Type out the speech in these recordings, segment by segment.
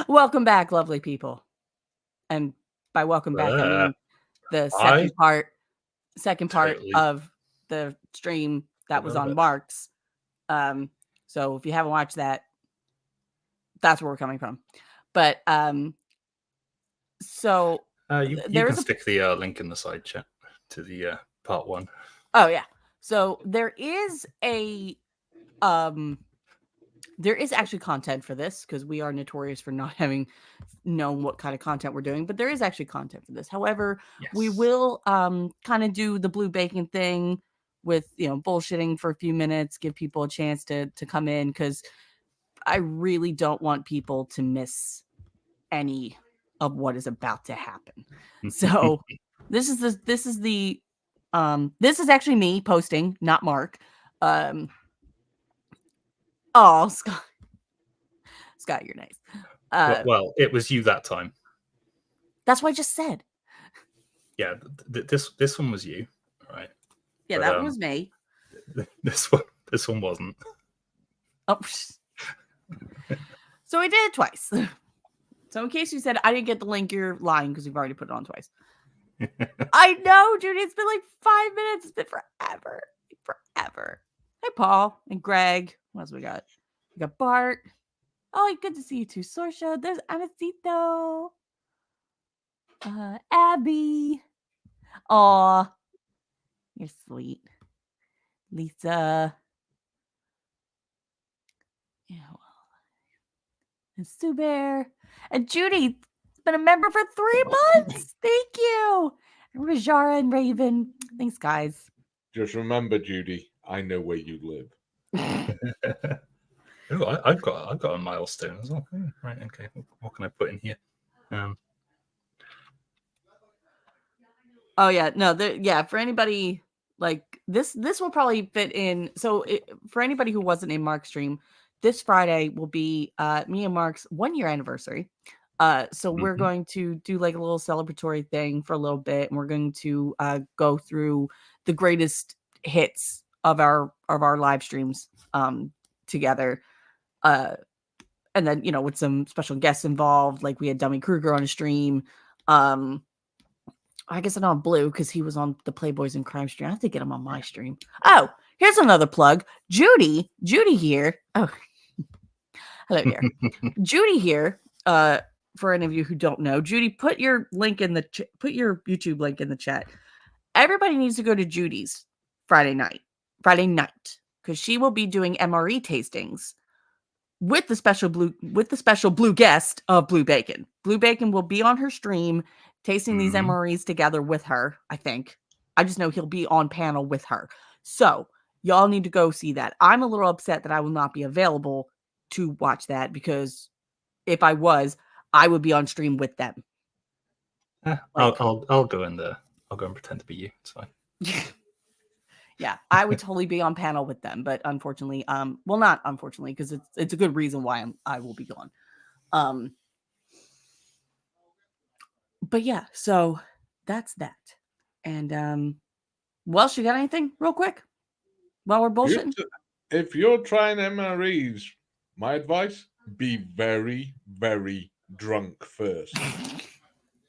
Welcome back, lovely people. And by welcome back, I mean the second part of the stream that was on Mark's. So if you haven't watched that, that's where we're coming from. But so you can stick the link in the side chat to the part 1. Oh yeah. So there is actually content for this because we are notorious for not having known what kind of content we're doing, but there is actually content for this. However, we will kind of do the blue bacon thing with, bullshitting for a few minutes, give people a chance to come in, because I really don't want people to miss any of what is about to happen. So this is actually me posting, not Mark. Scott, you're nice. Well, it was you that time. That's what I just said. Yeah, this one was you, right? Yeah, but, that was me. This one wasn't. Oh, so we did it twice. So in case you said I didn't get the link, you're lying because we've already put it on twice. I know, Judy. It's been like 5 minutes. It's been forever. Hey, Paul and Greg. What else we got? We got Bart. Oh, good to see you too, Sorsha. There's Anacito. Abby. Aw. You're sweet. Lisa. Yeah. And Stu Bear. And Judy. Been a member for 3 months. Thank you. And Rajara and Raven. Thanks, guys. Just remember, Judy, I know where you live. Oh, I've got a milestone as well. Right, okay. What can I put in here? Oh yeah, no, for anybody like this will probably fit in. So for anybody who wasn't in Mark's stream, this Friday will be me and Mark's 1-year anniversary. So we're going to do like a little celebratory thing for a little bit, and we're going to go through the greatest hits of our live streams together. And then, with some special guests involved, like we had Dummy Kruger on a stream. I guess I'm on Blue because he was on the Playboys and Crime stream. I have to get him on my stream. Oh, here's another plug. Judy here. Oh, hello here. Judy here. For any of you who don't know, Judy, put your link in put your YouTube link in the chat. Everybody needs to go to Judy's Friday night, because she will be doing MRE tastings with the special blue guest of Blue Bacon. Blue Bacon will be on her stream tasting these MREs together with her, I think. I just know he'll be on panel with her. So y'all need to go see that. I'm a little upset that I will not be available to watch that, because if I was, I would be on stream with them. I'll go in there. I'll go and pretend to be you. It's fine. Yeah, I would totally be on panel with them, but unfortunately, not unfortunately, because it's a good reason why I will be gone. But yeah, so that's that. And Welsh, you got anything real quick while we're bullshitting? If you're trying MREs, my advice: be very, very drunk first.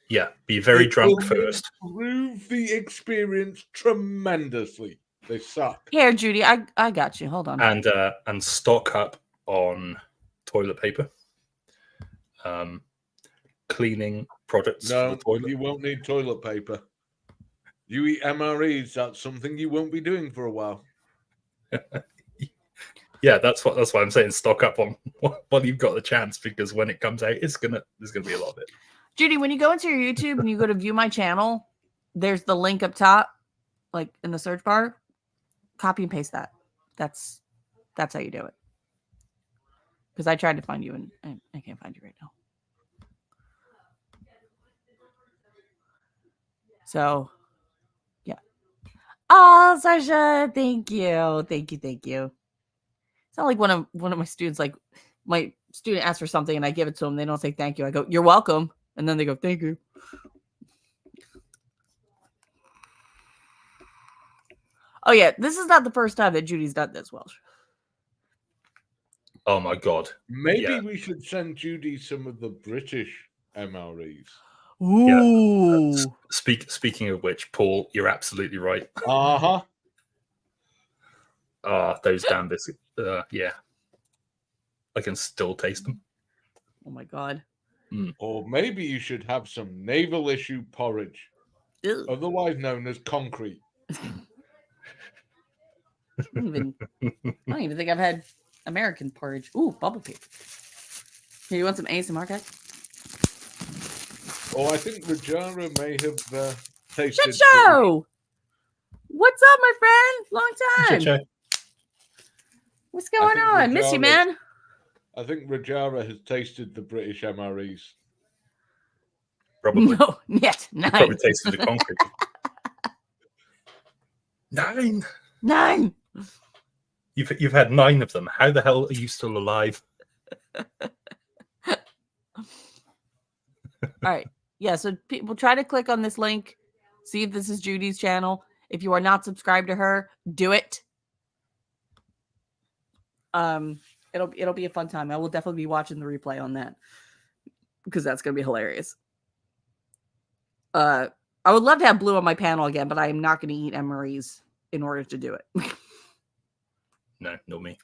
Yeah, be very drunk first. Improve the experience tremendously. They suck. Here, Judy, I got you. Hold on. And stock up on toilet paper. Cleaning products for the toilet. You won't need toilet paper. You eat MREs, that's something you won't be doing for a while. Yeah, that's what I'm saying. Stock up on while you've got the chance, because when it comes out, there's gonna be a lot of it. Judy, when you go into your YouTube and you go to view my channel, there's the link up top, like in the search bar. Copy and paste that. That's how you do it. Because I tried to find you and I can't find you right now. So, yeah. Oh, Sasha, thank you. It's not like one of my students, like my student asks for something and I give it to them. They don't say thank you. I go, you're welcome. And then they go, thank you. Oh, yeah. This is not the first time that Judy's done this, Welsh. Oh my god. Maybe Yeah. we should send Judy some of the British MREs. Ooh. Speaking of which, Paul, you're absolutely right. Uh-huh. Those damn biscuits. Yeah. I can still taste them. Oh my god. Or maybe you should have some naval issue porridge, Ew. otherwise known as concrete. I don't even think I've had American porridge. Ooh, bubble paper. Here, you want some ASMR, guys? Or I think Rajara may have Shit tasted. show! What's up, my friend? Long time. Shit show. What's going think on? Miss you, Rajara's- man. I think Rajara has tasted the British MREs. Probably. No, yet. Probably Nine. tasted the concrete. 9. 9. You've had 9 of them. How the hell are you still alive? All right. Yeah, so people try to click on this link, see if this is Judys channel. If you are not subscribed to her, do it. It'll be a fun time. I will definitely be watching the replay on that because that's gonna be hilarious. I would love to have Blue on my panel again, but I am not gonna eat MREs in order to do it. No, not me.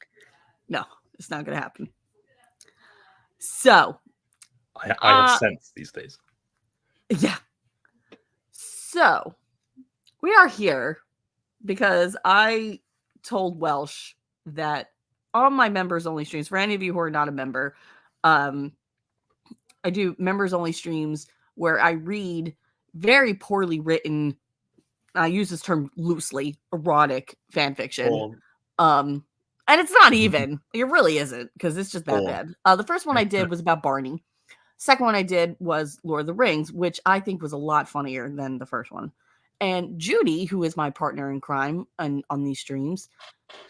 No, it's not gonna happen. So I have sense these days. yeah. So we are here because I told Welsh that on my members only streams, for any of you who are not a member, I do members only streams where I read very poorly written, I use this term loosely, erotic fan fiction. And it's not even, it really isn't, because it's just that bad. The first one I did was about Barney. Second one I did was Lord of the Rings, which I think was a lot funnier than the first one. And Judy, who is my partner in crime on these streams,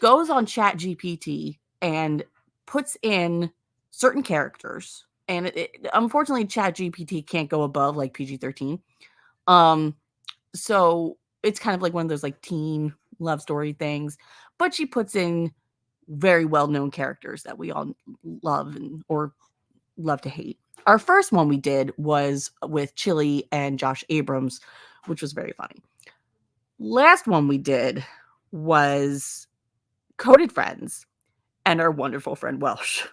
goes on ChatGPT and puts in certain characters. And unfortunately, ChatGPT can't go above like PG-13. So it's kind of like one of those like teen love story things. But she puts in very well-known characters that we all love or love to hate. Our first one we did was with Chili and Josh Abrams, which was very funny. Last one we did was Coded Friends and our wonderful friend Welsh.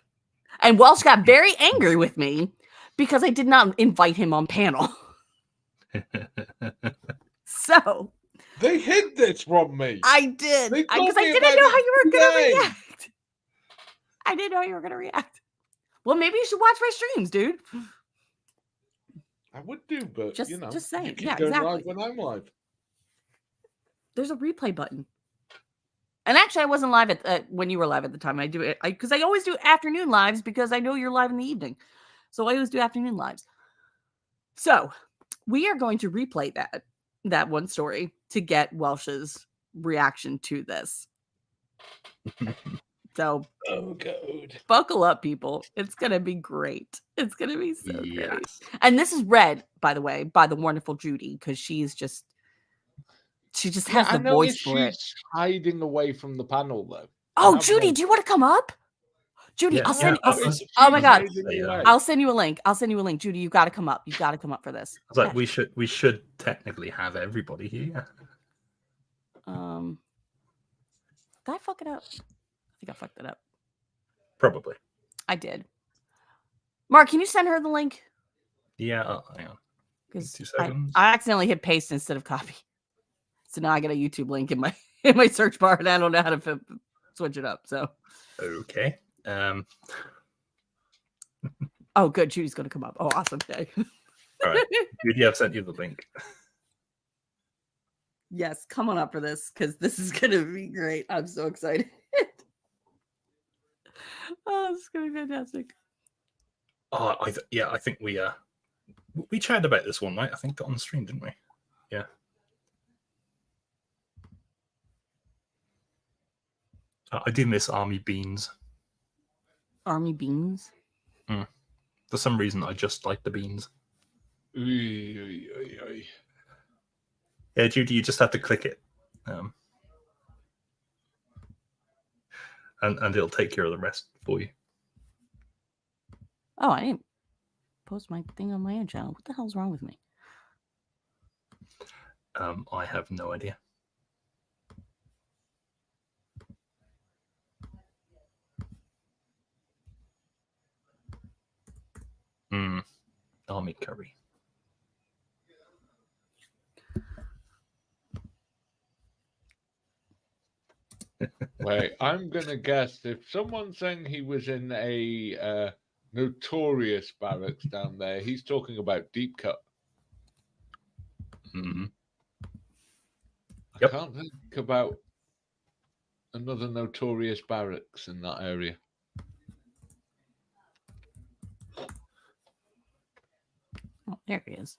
And Welsh got very angry with me because I did not invite him on panel. So they hid this from me. I did They because told I me didn't about know it how you were going to today. react. I didn't know how you were going to react. Well, maybe you should watch my streams, dude. I would do, but Just saying. you keep Yeah, going exactly. live when I'm live. There's a replay button. And actually, I wasn't live at when you were live at the time. I do it because I always do afternoon lives because I know you're live in the evening. So I always do afternoon lives. So we are going to replay that one story to get Welsh's reaction to this. So buckle up, people. It's gonna be great. It's gonna be so great. And this is read, by the way, by the wonderful Judy, because she just has the voice for it. She's hiding away from the panel though. Oh, Judy, do you want to come up? Judy, I'll send. Oh my god, I'll send you a link. Judy, you got to come up. You got to come up for this. I was like, we should technically have everybody here. Did I fuck it up? I think I fucked it up. Probably. I did. Mark, can you send her the link? Yeah, hang on. Because 2 seconds. I accidentally hit paste instead of copy. So now I got a YouTube link in my search bar, and I don't know how to switch it up. So okay. Oh, good. Judy's gonna come up. Oh, awesome. Okay. All right. Judy, I've sent you the link. Yes, come on up for this because this is gonna be great. I'm so excited. Oh, this is gonna be fantastic. Oh, I think we chatted about this one night. I think on the stream, didn't we? Yeah. I do miss army beans. Army beans? For some reason, I just like the beans. Yeah, Judy, you just have to click it. And it'll take care of the rest for you. Oh, I didn't post my thing on my own channel. What the hell's wrong with me? I have no idea. Army curry. Wait, I'm gonna guess if someone's saying he was in a notorious barracks down there, he's talking about Deep Cut. Mm-hmm. I can't think about another notorious barracks in that area. Oh, there he is.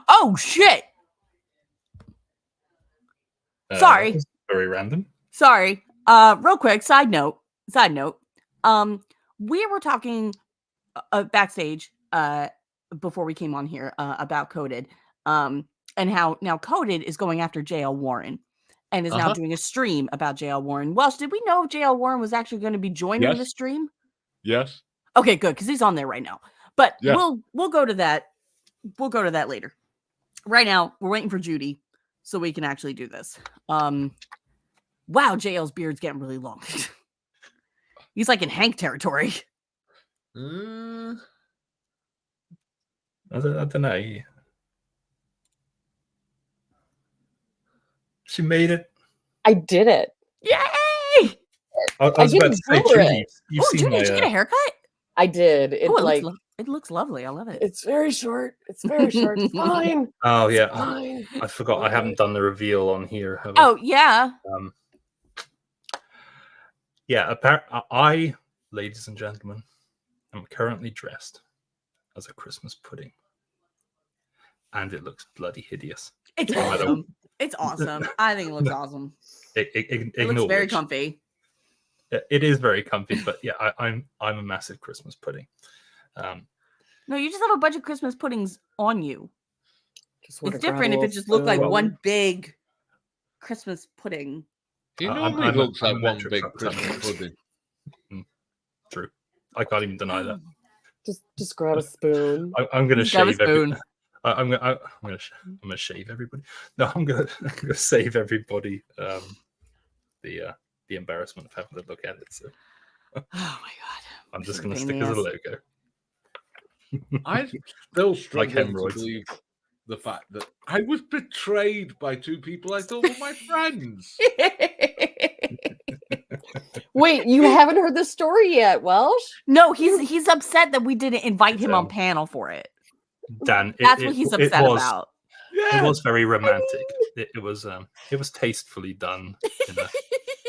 Oh shit! Sorry. Very random. Sorry. Real quick, side note. We were talking backstage before we came on here about Coded. And how now Coded is going after JL Warren and is now doing a stream about JL Warren. Welsh, did we know if JL Warren was actually going to be joining the stream? Yes. Okay, good, because he's on there right now. But Yeah. we'll go to that. We'll go to that later. Right now, we're waiting for Judy so we can actually do this. Wow, JL's beard's getting really long. He's like in Hank territory. I don't know. She made it. I did it. Yay! I was about to say, Judy, you've seen Judy, my, did you get a haircut? I did. It it looks lovely. I love it. It's very short. It's very short. It's fine. Oh yeah, Fine. I forgot. Okay. I haven't done the reveal on here. Have I? Oh yeah. Yeah. I, ladies and gentlemen, am currently dressed as a Christmas pudding, and it looks bloody hideous. It's awesome. It's awesome. I think it looks awesome. It looks very comfy. It is very comfy, but yeah, I'm a massive Christmas pudding. No, you just have a bunch of Christmas puddings on you. Just it's different if it just looked like one big Christmas pudding. He normally looks like one big Christmas pudding. True. I can't even deny that. Just grab a spoon. I'm gonna shave everyone. I'm gonna shave everybody. No, I'm gonna save everybody the embarrassment of having to look at it. So, oh my god, I'm just gonna stick as a logo. I still struggle like to believe the fact that I was betrayed by two people I thought were my friends. Wait, you haven't heard the story yet, Welsh? No, he's upset that we didn't invite him on panel for it. Dan, that's what he's upset about. Yeah. It was very romantic. It was tastefully done.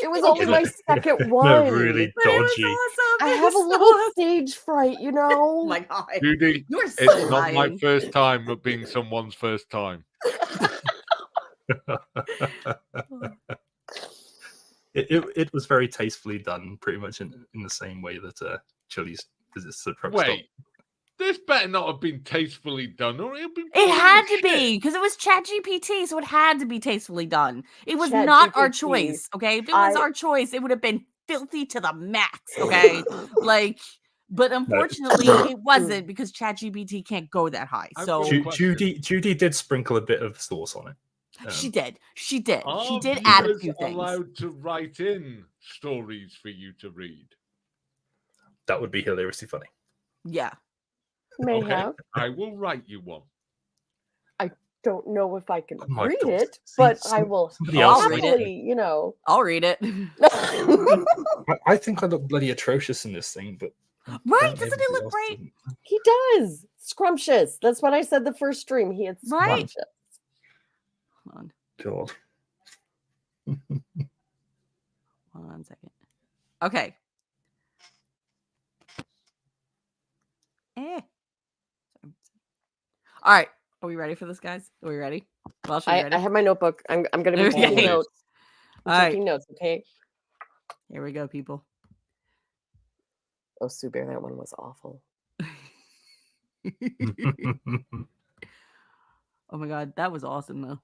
It was only my second one. No, really dodgy. Awesome. I have a little stage fright, you know. Oh my god, Judy, you are so it's lying. not my first time, but being someone's first time. It was very tastefully done, pretty much in the same way that Chili's visits the truck stop. This better not have been tastefully done, or it had to be, because it was ChatGPT, so it had to be tastefully done. It was not our choice, okay? If it was our choice, it would have been filthy to the max, okay? But unfortunately, it wasn't, because ChatGPT can't go that high. So Judy did sprinkle a bit of sauce on it. She did. She did Are add a few things. Allowed to write in stories for you to read. That would be hilariously funny. Yeah. May have. I will write you one. I don't know if I can read God. it, but I will happily, you know. I'll read it. I think I look bloody atrocious in this thing, but right? Doesn't it look great? He does. Scrumptious. That's what I said the first stream. He had scrumptious. Hold on. God. 1 second. Okay. All right. Are we ready for this, guys? Are we ready? Welsh, are you ready? I have my notebook. I'm going to be taking notes. Taking notes, okay? Here we go, people. Oh, Sue Bear, that one was awful. Oh my god, that was awesome though.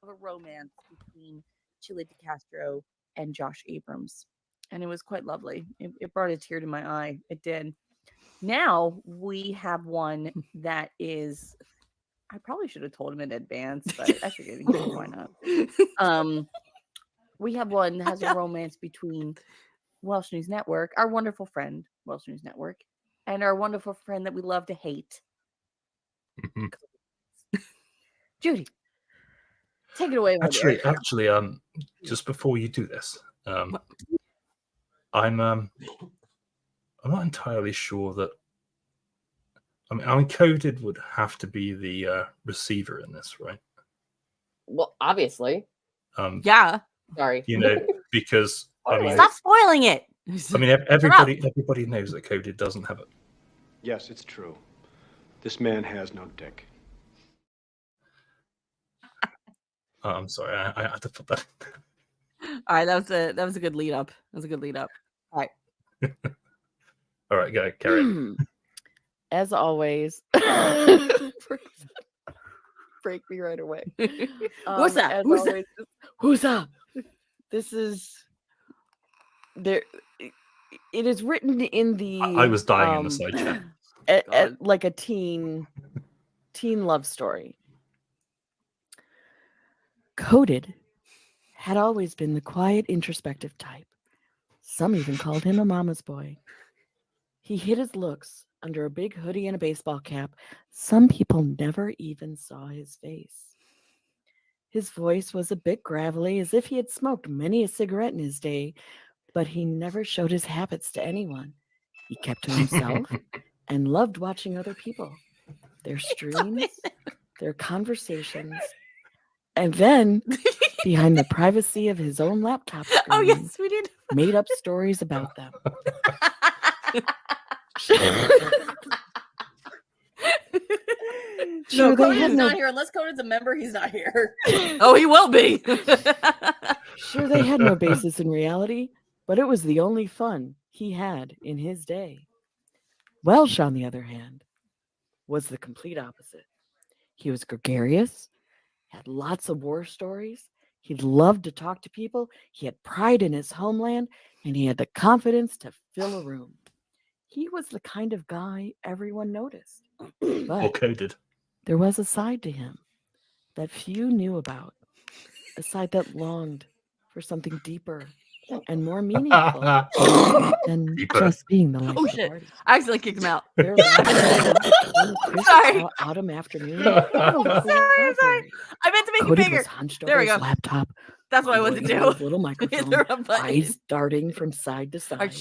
A romance between Chile DeCastro and Josh Abrams. and it was quite lovely. It brought a tear to my eye. It did. Now we have one that is. I probably should have told him in advance, but I figured why not. We have one that has a romance between Welsh News Network, our wonderful friend, Welsh News Network, and our wonderful friend that we love to hate. Judy, take it away. Actually, just before you do this, I'm not entirely sure that. I mean, Coded would have to be the receiver in this, right? Well, obviously. Yeah. Sorry. Because I mean, stop spoiling it. I mean, everybody knows that Coded doesn't have it. Yes, it's true. This man has no dick. Oh, I'm sorry, I had to put that. All right, that was a good lead up. All right. All right, go carry on. As always, break me right away. What's that? Who's that? This is there. It is written in the. I was dying in the side chat. Like a teen love story. Coded had always been the quiet, introspective type. Some even called him a mama's boy. He hid his looks under a big hoodie and a baseball cap. Some people never even saw his face. His voice was a bit gravelly, as if he had smoked many a cigarette in his day, but he never showed his habits to anyone. He kept to himself and loved watching other people, their streams, their conversations, and then, behind the privacy of his own laptop screen, Oh, yes, we did. made up stories about them. No, Cody's not here. Unless Cody's a member, he's not here. Oh, he will be. Sure, they had no basis in reality, but it was the only fun he had in his day. Welsh, on the other hand, was the complete opposite. He was gregarious, had lots of war stories, he loved to talk to people, he had pride in his homeland, and he had the confidence to fill a room. He was the kind of guy everyone noticed. But Coded. there was a side to him that few knew about, a side that longed for something deeper and more meaningful than just being the life of the party. I accidentally kicked him out. Their sorry. Autumn afternoon. Sorry. I meant to make Cody it bigger. was hunched There over we his go. laptop. That's what I wanted to holding do. his little microphone, There a button. eyes darting from side to side.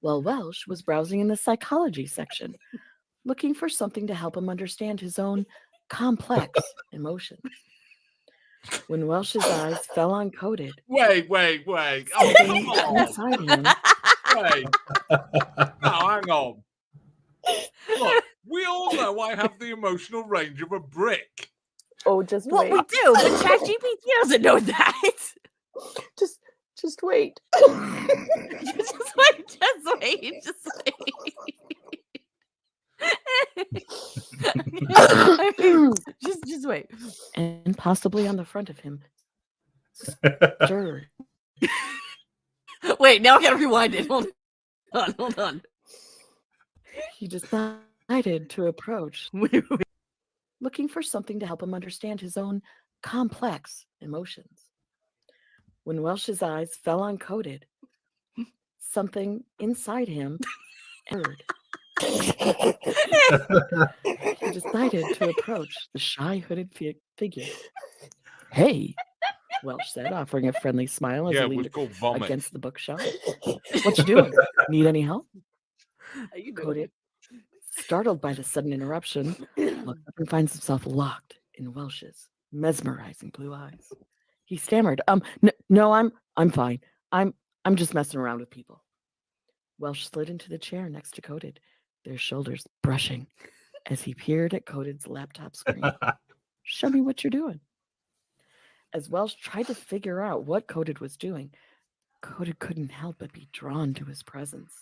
While Welsh was browsing in the psychology section, looking for something to help him understand his own complex emotions. When Welsh's eyes fell on Coded, Wait. Oh, something come on. inside him. Wait. No, hang on. Look, we all know I have the emotional range of a brick. Oh, just Well, wait. we do, but ChatGPT doesn't know that. Just wait. Just wait. Just wait. And possibly on the front of him, stirred. Wait, now I gotta rewind it. Hold on. He decided to approach, looking for something to help him understand his own complex emotions. When Welsh's eyes fell on Coded, something inside him stirred. He decided to approach the shy hooded figure. Hey, Welsh said, offering a friendly smile as Yeah, he it was leaned called vomit. against the bookshelf. What you doing? Need any help? Coded, startled by the sudden interruption, looks up and finds himself locked in Welsh's mesmerizing blue eyes. He stammered, no, I'm fine. I'm just messing around with people. Welsh slid into the chair next to Coded, their shoulders brushing as he peered at Coded's laptop screen. Show me what you're doing. As Welsh tried to figure out what Coded was doing, Coded couldn't help but be drawn to his presence.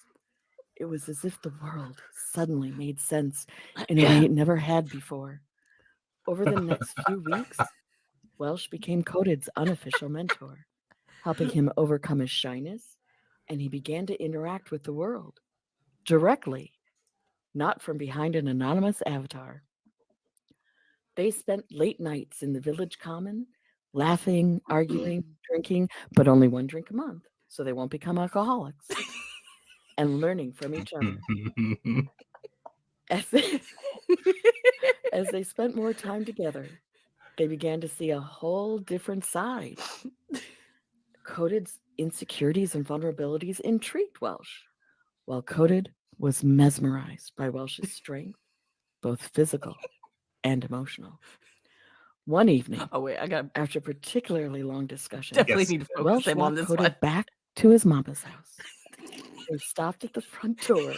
It was as if the world suddenly made sense in a way it never had before. Over the next few weeks, Welsh became Coded's unofficial mentor, helping him overcome his shyness and he began to interact with the world directly, not from behind an anonymous avatar. They spent late nights in the village common, laughing, arguing, drinking, but only one drink a month, so they won't become alcoholics, and learning from each other. As they spent more time together, they began to see a whole different side. Coded's insecurities and vulnerabilities intrigued Welsh, while Coded was mesmerized by Welsh's strength, both physical and emotional. One evening, Oh wait, I got after particularly long discussion, definitely Yes. need to focus Welsh him on walked this Coded one. back to his mama's house. They stopped at the front door,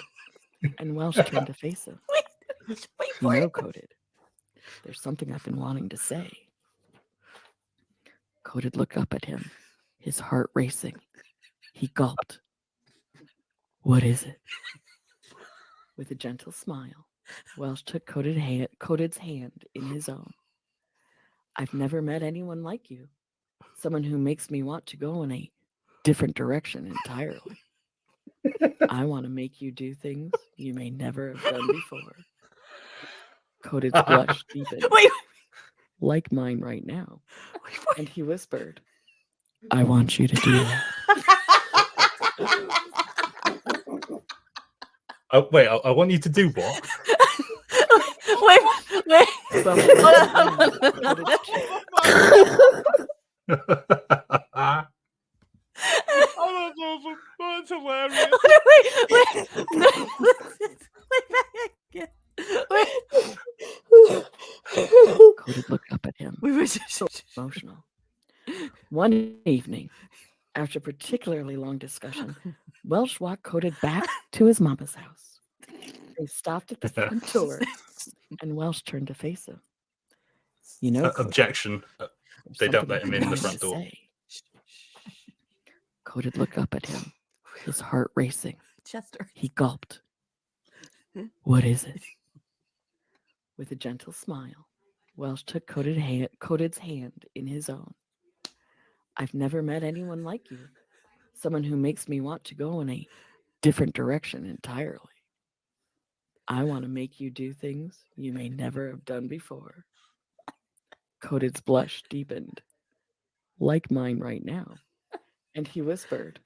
and Welsh turned to face him. Wait You for know, it. Coded, there's something I've been wanting to say. Coded looked up at him, his heart racing. He gulped. What is it? With a gentle smile, Welsh took Coded's hand in his own. I've never met anyone like you. Someone who makes me want to go in a different direction entirely. I want to make you do things you may never have done before. Coded's blush deepened, Wait, like mine right now. wait for And he whispered, I want you to do that. Oh, wait, I want you to do what? wait. Some Oh, that's awesome. Oh, that's hilarious. Coded looked up at him, Wait. emotional. One evening, after particularly long discussion, Welsh walked Coded back to his mama's house. They stopped at the front door, and Welsh turned to face him. You know, Coded, Objection. there's They don't something let I've him been in the wanting front to door. say. Coded looked up at him, his heart racing. Chester. He gulped. What is it? With a gentle smile, Welsh took Coded's hand in his own. I've never met anyone like you. Someone who makes me want to go in a different direction entirely. I want to make you do things you may never have done before. Coded's blush deepened, like mine right now. And he whispered,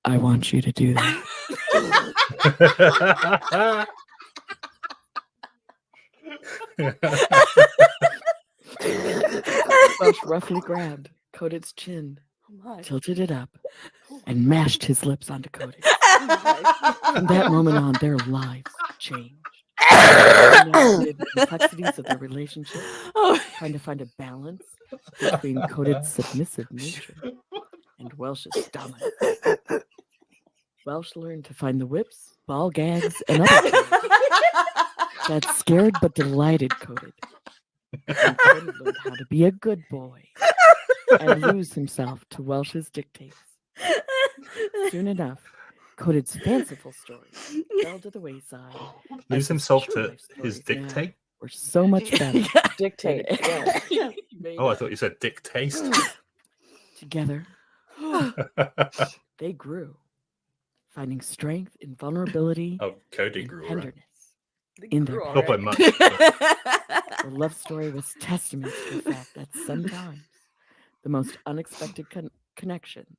I want you to do that. Welsh roughly grabbed Coded's chin, tilted it up, and mashed his lips onto Coded. From that moment on, their lives changed. They navigated the complexities of their relationship, trying to find a balance between Coded's submissive nature and Welsh's dominance. Welsh learned to find the whips, ball gags, and other things that scared but delighted Coded. And Coded learned how to be a good boy and lose himself to Welsh's dictates. Soon enough, Coded's fanciful stories fell to the wayside. Lose as his himself true to life his stories dictate? were so much better. Dictate. Yeah. Oh, I thought you said dick taste. Together, they grew, finding strength in vulnerability Oh, Cody and grew alright. tenderness in their Not by much. Their love story was testament to the fact that sometimes the most unexpected connections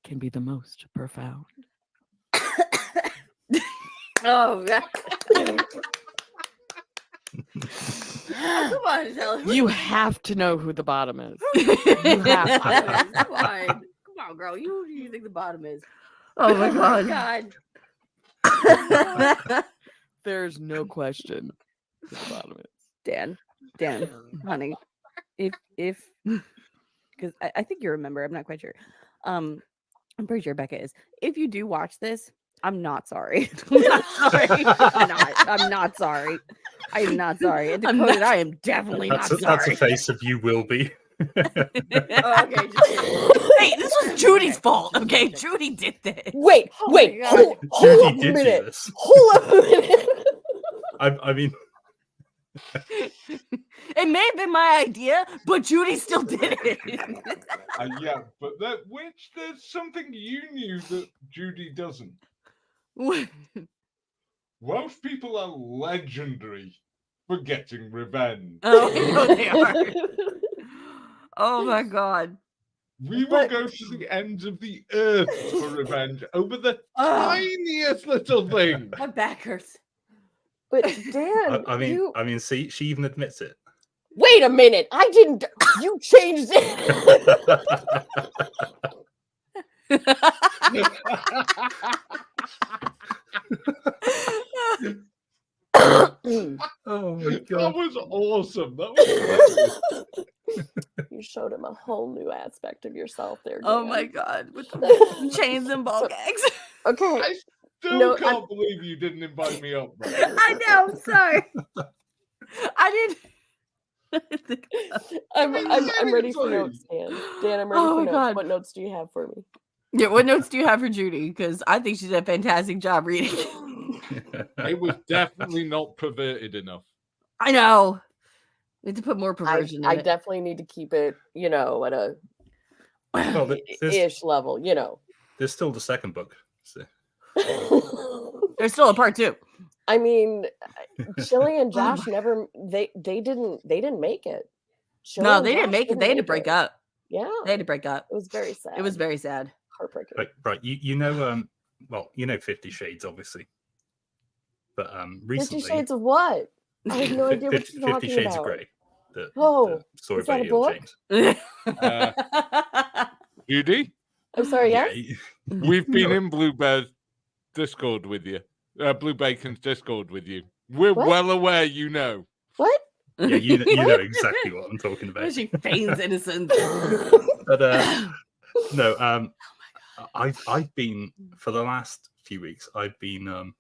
can be the most profound. Oh, God. Come on, tell him. You have to know who the bottom is. You have to. Come on. Come on, girl. Who do you think the bottom is? Oh, my God. There's no question who the bottom is. Dan, honey, if because I think you remember, I'm not quite sure. I'm pretty sure Becca is. If you do watch this, I'm not sorry. I'm not sorry. I'm not sorry. I am not sorry. And I'm Dakota, not- I am definitely not That's sorry. a face of you will be. Oh, okay, just kidding. Hey, this was Judy's fault. Okay, Judy did this. Wait, Oh wait, my God. hold up Judy a did do minute. this. Hold up a minute. I mean, It may have been my idea, but Judy still did it. Yeah, but there's something you knew that Judy doesn't. Welsh people are legendary for getting revenge. Oh, I know they are. Oh my god. We will go to the ends of the earth for revenge over the tiniest little thing. My back hurts. But Dan, I mean, see, she even admits it. wait a minute. I didn't. You changed it. Oh my That god. was awesome. That was hilarious. You showed him a whole new aspect of yourself there. Oh Dan. my god. With the chains and ball gags. Okay. I still No, can't believe you didn't invite me up, bro. I know, I'm sorry. I didn't. I'm ready for seriously. notes, Dan. Dan, I'm ready Oh for my notes. God. What notes do you have for me? Yeah, what notes do you have for Judy? Because I think she did a fantastic job reading. It was definitely not perverted enough. I know. We have to put more I perversion in it. definitely need to keep it, at a Well, there's, ish level, there's still the second book. So. There's still a part 2. I mean, Chili and Josh never they didn't make it. Chili No, and they didn't Josh make it. They had to break up. Yeah, They had to break up. it was very sad. It was very sad. heartbreaking. Right. You know, 50 Shades, obviously. But 50 recently, Shades of what? I have no idea what you're 50 talking Shades about. of Grey. Oh, story is that by a E.L. book? James. Judy, I'm sorry, yes? we've been in Blue Bear's Discord with you. Blue Bacon's Discord with you. We're What? well aware you know. What? Yeah, you know exactly what I'm talking about. She feigns innocence. But no, I've been for the last few weeks. I've been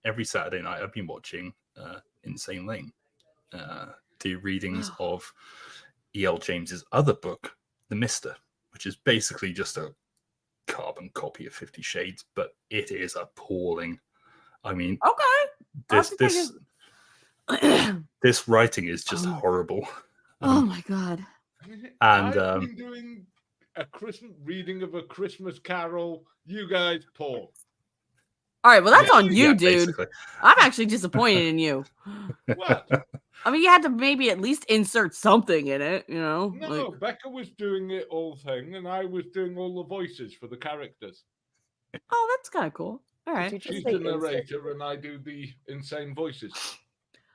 every Saturday night. I've been watching Insane Lane, do readings of E.L. James's other book, The Mister, which is basically just a carbon copy of 50 Shades, but it is appalling. I mean, Okay. this writing is just horrible. Oh my god. And I've been doing a Christmas reading of A Christmas Carol. You guys, Paul. All right, well that's on you, yeah, dude. basically. I'm actually disappointed in you. What? I mean, you had to maybe at least insert something in it, No, like, Becca was doing it all thing, and I was doing all the voices for the characters. oh, that's kind of cool. All right. Did you She's say the insert? narrator, and I do the insane voices.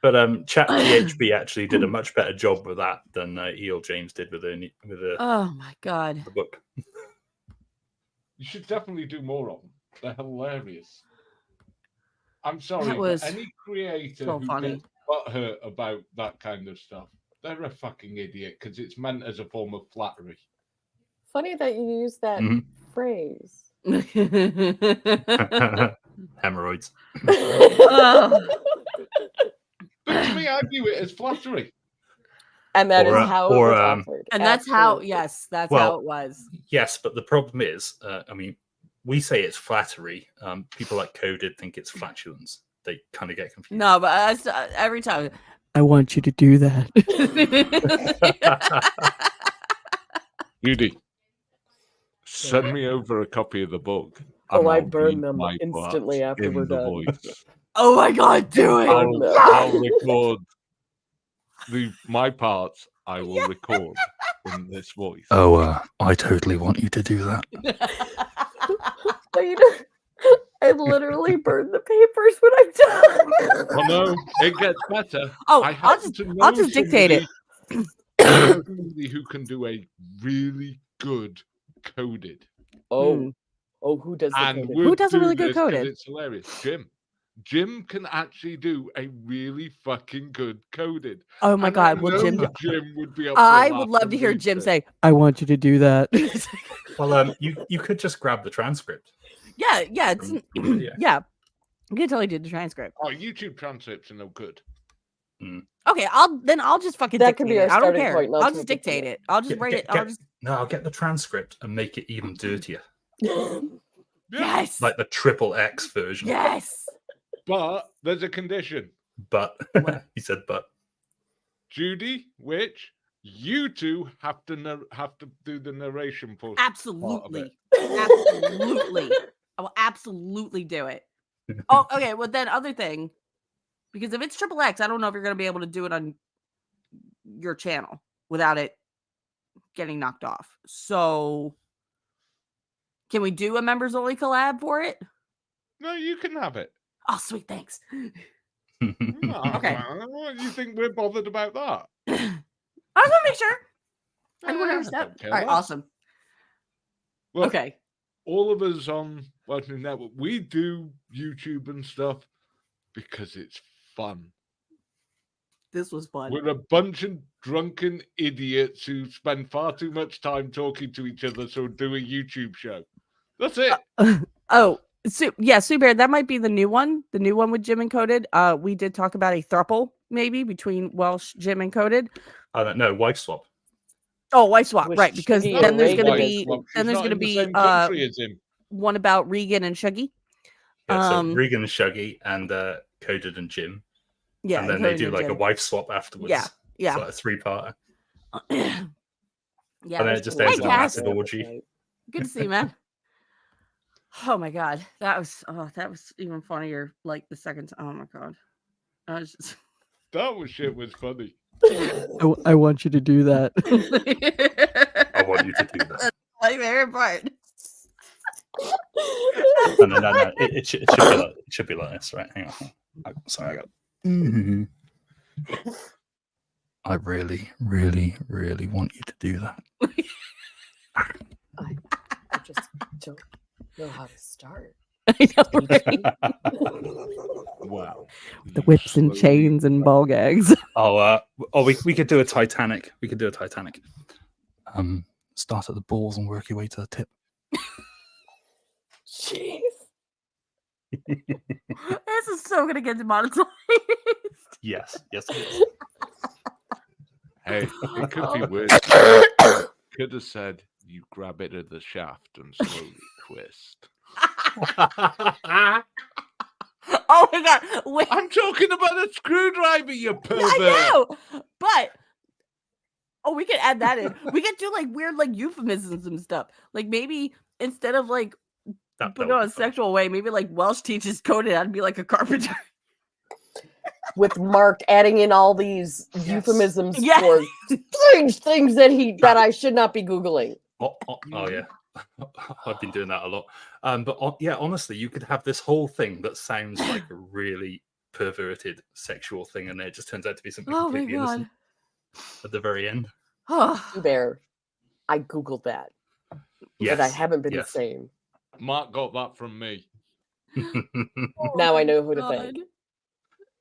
But ChatGBT actually did a much better job with that than E.L. James did with the Oh my god. book. You should definitely do more of them. They're hilarious. I'm sorry, That was but any creator so who funny. gets butthurt about that kind of stuff, they're a fucking idiot because it's meant as a form of flattery. Funny that you use that Mhm. phrase. Hemorrhoids. Oh. But to me, I view it as flattery. And that is Or, how it or, was um, offered. And that's how, Absolutely. yes, that's Well, how it was. Yes, but the problem is, I mean, we say it's flattery. People like Coded think it's flatulence. They kind of get confused. No, but every time. I want you to do that. Judy, send me over a copy of the book. Oh, and I I'll burn read them my instantly parts after in we're the done. voice. Oh my god, do it. I'll record my parts. I will record in this voice. Oh, I totally want you to do that. So you know, I literally burn the papers when I'm done. Oh no, it gets better. Oh, I I'll happen just, to know I'll just dictate it. somebody who can do a really good coded. Oh, who does the And coded? we'll Who does a do really good this 'cause coded? It's hilarious. Jim can actually do a really fucking good coded. Oh my And I god, will know Jim? Jim would be up for I a would laugh love to and hear read Jim this. say, I want you to do that. Well, you could just grab the transcript. yeah, it's, Yeah. yeah. You can totally do the transcript. Oh, YouTube transcripts are no good. Okay, I'll just fucking That dictate can be it. our I don't starting care. point, not I'll to just dictate dictate it. it. I'll just write it. I'll get the transcript and make it even dirtier, Yes. like the triple X version. Yes. But there's a condition. But What? he said, but Judy, which you two have to do the narration portion. Absolutely. Absolutely. I will absolutely do it. Oh, okay. Well, then other thing, because if it's XXX, I don't know if you're going to be able to do it on your channel without it getting knocked off. So can we do a members only collab for it? No, you can have it. Oh, sweet. Thanks. Okay. You think we're bothered about that? I was going to make sure. I want to don't step. care All right. less. Awesome. Look, Okay. all of us on Welsh Network, we do YouTube and stuff because it's fun. This was fun. We're a bunch of drunken idiots who spend far too much time talking to each other, so do a YouTube show. That's it. Oh, Sue Bear, that might be the new one with Jim and Coded. We did talk about a throuple maybe between Welsh, Jim, and Coded. I don't know. Wife swap. Oh, wife swap, With right? Because Shuggy then and there's going to Reagan. be She's not in the same country as him. one about Regan and Shuggy. Yeah, so Regan and Shuggy and Coded and Jim. Yeah, and then they Coded do and like a Jim. wife swap afterwards. Yeah, yeah. So like a 3-parter. Yeah, And then it just ends in a Cass. massive orgy. Good to see you, man. Oh my god, that was even funnier. Like the second time. Oh my god, I was just. That shit was funny. I want you to do that. I want you to do that. My favorite part. No. It should be like this, right? Hang on. Sorry, I got. Mm-hmm. I really, really, really want you to do that. I just don't know how to start. I know, right? Wow. The whips and chains and ball gags. We could do a Titanic. We could do a Titanic. Start at the balls and work your way to the tip. Jeez. This is so gonna get demonetized. Yes, it is. Hey, it could be weird. Could have said you grab it at the shaft and slowly twist. Oh my god! Wait, I'm talking about a screwdriver, you pervert. I know, but we could add that in. We could do like weird like euphemisms and stuff. Like maybe instead of like put it on a sexual way, maybe like Welsh teaches Coded how to be like a carpenter. With Mark adding in all these euphemisms Yes. for things that I should not be Googling. Oh yeah. I've been doing that a lot. But honestly, you could have this whole thing that sounds like a really perverted sexual thing, and it just turns out to be something Oh my completely god! innocent at the very end. Oh, Bear, I Googled that, Yes. but I haven't been yes. the same. Mark got that from me. Now I know who to God. thank.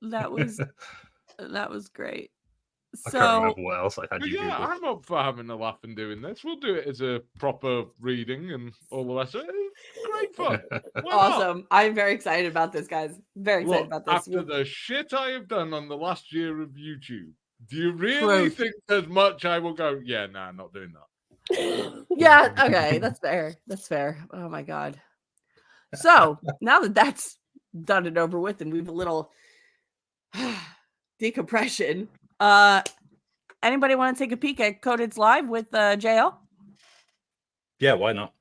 That was great. I can't So remember what else I had But you yeah, Google. I'm up for having a laugh and doing this. We'll do it as a proper reading and all the rest of it. It's great fun. Why not? awesome! I'm very excited about this, guys. Very excited Look, about this. after the shit I have done on the last year of YouTube, do you really Truth. think there's much I will go, yeah, nah, not doing that? Yeah, okay, that's fair. That's fair. Oh my god. So now that that's done and over with, and we've a little decompression. Anybody want to take a peek at Coded's live with JL? Yeah, why not?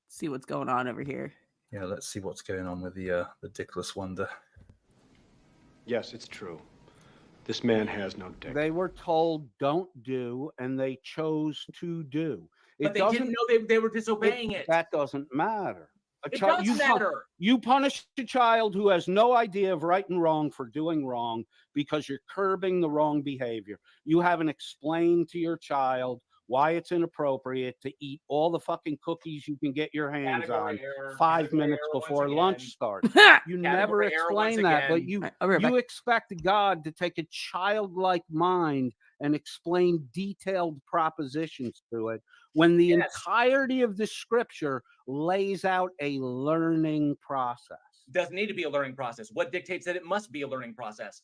See what's going on over here. Yeah, let's see what's going on with the Dickless Wonder. Yes, it's true. This man has no dick. They were told don't do, and they chose to do. But they didn't know they were disobeying it. That doesn't matter. It does matter. You punish a child who has no idea of right and wrong for doing wrong because you're curbing the wrong behavior. You haven't explained to your child why it's inappropriate to eat all the fucking cookies you can get your hands Category on error, 5 category minutes error once before again. lunch starts. You never Category error once explain that, but again. you I'll be right back. expect God to take a childlike mind and explain detailed propositions to it when the Yes. entirety of the scripture lays out a learning process. Doesn't need to be a learning process. What dictates that it must be a learning process?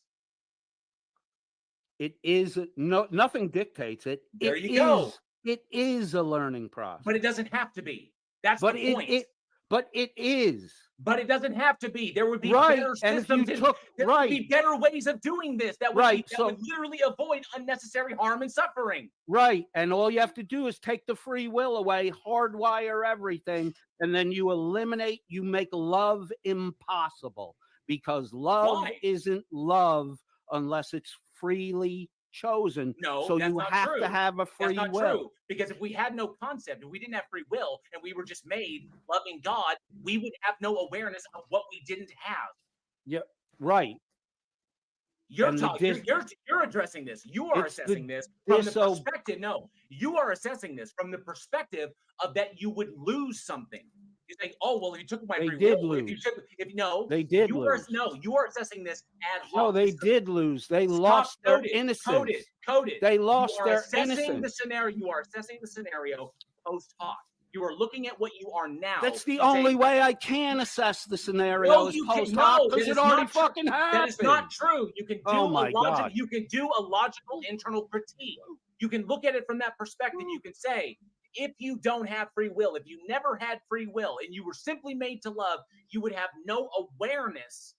It is nothing dictates it. There you go. It is a learning process. But it doesn't have to be. That's But the point. But it is. But it doesn't have to be. There would be Right, better and if you systems. took- There would be right. better ways of doing this that would, Right, that so- would literally avoid unnecessary harm and suffering. Right. And all you have to do is take the free will away, hardwire everything, and then you make love impossible, because love Why? isn't love unless it's freely chosen. No, so that's you not have true. to have a free That's not will. true. Because if we had no concept, if we didn't have free will, and we were just made loving God, we would have no awareness of what we didn't have. Yeah, right. You're And the talking. You're addressing this. You are It's the assessing this from the diso- perspective. No, you are assessing this from the perspective of that you would lose something. You're saying, "Oh, well, if you took my They free did will, if you lose. took, if no, They did you are lose. no, you are assessing this ad hoc. No, they did lose. They lost their innocence. Coded. They lost You are their assessing the innocence. scenario. You are assessing the scenario post hoc. You are looking at what you are now. That's the and saying, only way I can assess the scenario No, is you can- post hoc, no, because that it is already not true. fucking happened. That is not true. You can do Oh my God. You can do a logical internal critique. You can look at it from that perspective. You can say, if you don't have free will, if you never had free will and you were simply made to love, you would have no awareness